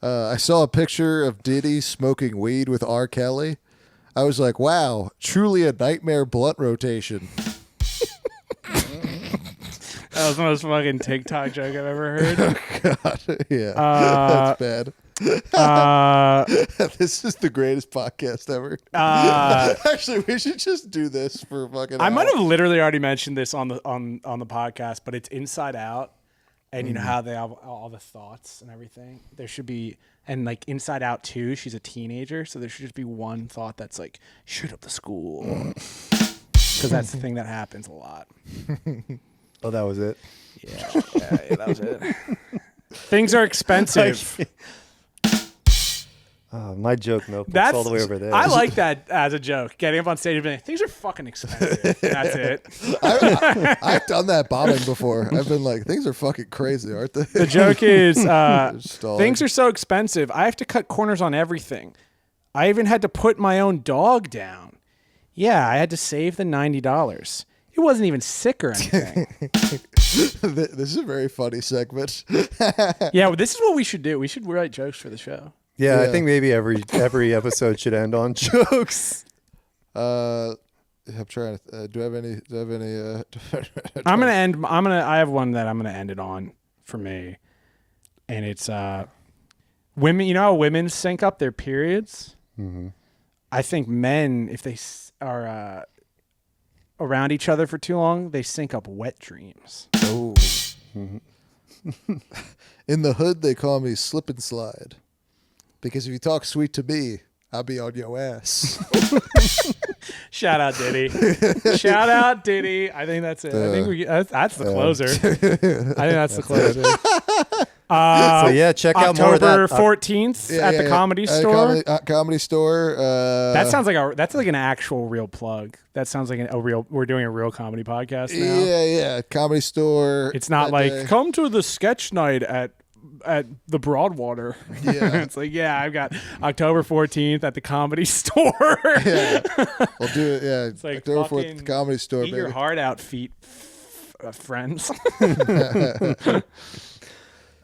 I saw a picture of Diddy smoking weed with R. Kelly. I was like, wow, truly a nightmare blunt rotation. That was the most fucking TikTok joke I've ever heard. Oh, God. Yeah, that's bad. This is the greatest podcast ever. Actually, we should just do this for fucking I hour. might have literally already mentioned this on the podcast, but it's Inside Out. And you know how they have all the thoughts and everything? There should be, and like Inside Out 2, she's a teenager, so there should just be one thought that's like, shoot up the school. Because that's the thing that happens a lot. Oh, that was it? Yeah, that was it. Things are expensive. My joke notebook's all the way over there. I like that as a joke. Getting up on stage and being like, things are fucking expensive. That's it. I've done that bombing before. I've been like, things are fucking crazy, aren't they? The joke is, Stalling. things are so expensive. I have to cut corners on everything. I even had to put my own dog down. Yeah, I had to save the $90. It wasn't even sick or anything. This is a very funny segment. Yeah, well, this is what we should do. We should write jokes for the show. Yeah, I think maybe every episode should end on jokes. I'm trying to. Do I have any? I have one that I'm gonna end it on for me, and it's women. You know how women sync up their periods. Mm-hmm. I think men, if they are around each other for too long, they sync up wet dreams. Oh. In the hood, they call me Slip and Slide. Because if you talk sweet to me, I'll be on your ass. Shout out Diddy. Shout out Diddy. I think that's it. I think that's the closer. I think that's the closer. So yeah, check out more of that. October 14th at the Comedy Store. Comedy Store. That sounds like that's like an actual real plug. That sounds like a real. We're doing a real comedy podcast now. Yeah. Comedy Store. It's not like come to the sketch night at the Broadwater. Yeah. It's like, yeah, I've got October 14th at the Comedy Store. Yeah. We'll do it. Yeah. It's like October 4th at the Comedy Store, eat baby. your heart out, friends. All right.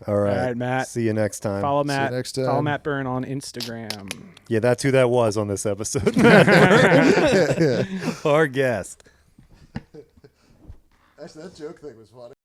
All right, Matt. See you next time. Follow See you Matt. next time. Follow Matt Byrne on Instagram. Yeah, that's who that was on this episode. Our guest. Actually, that joke thing was funny.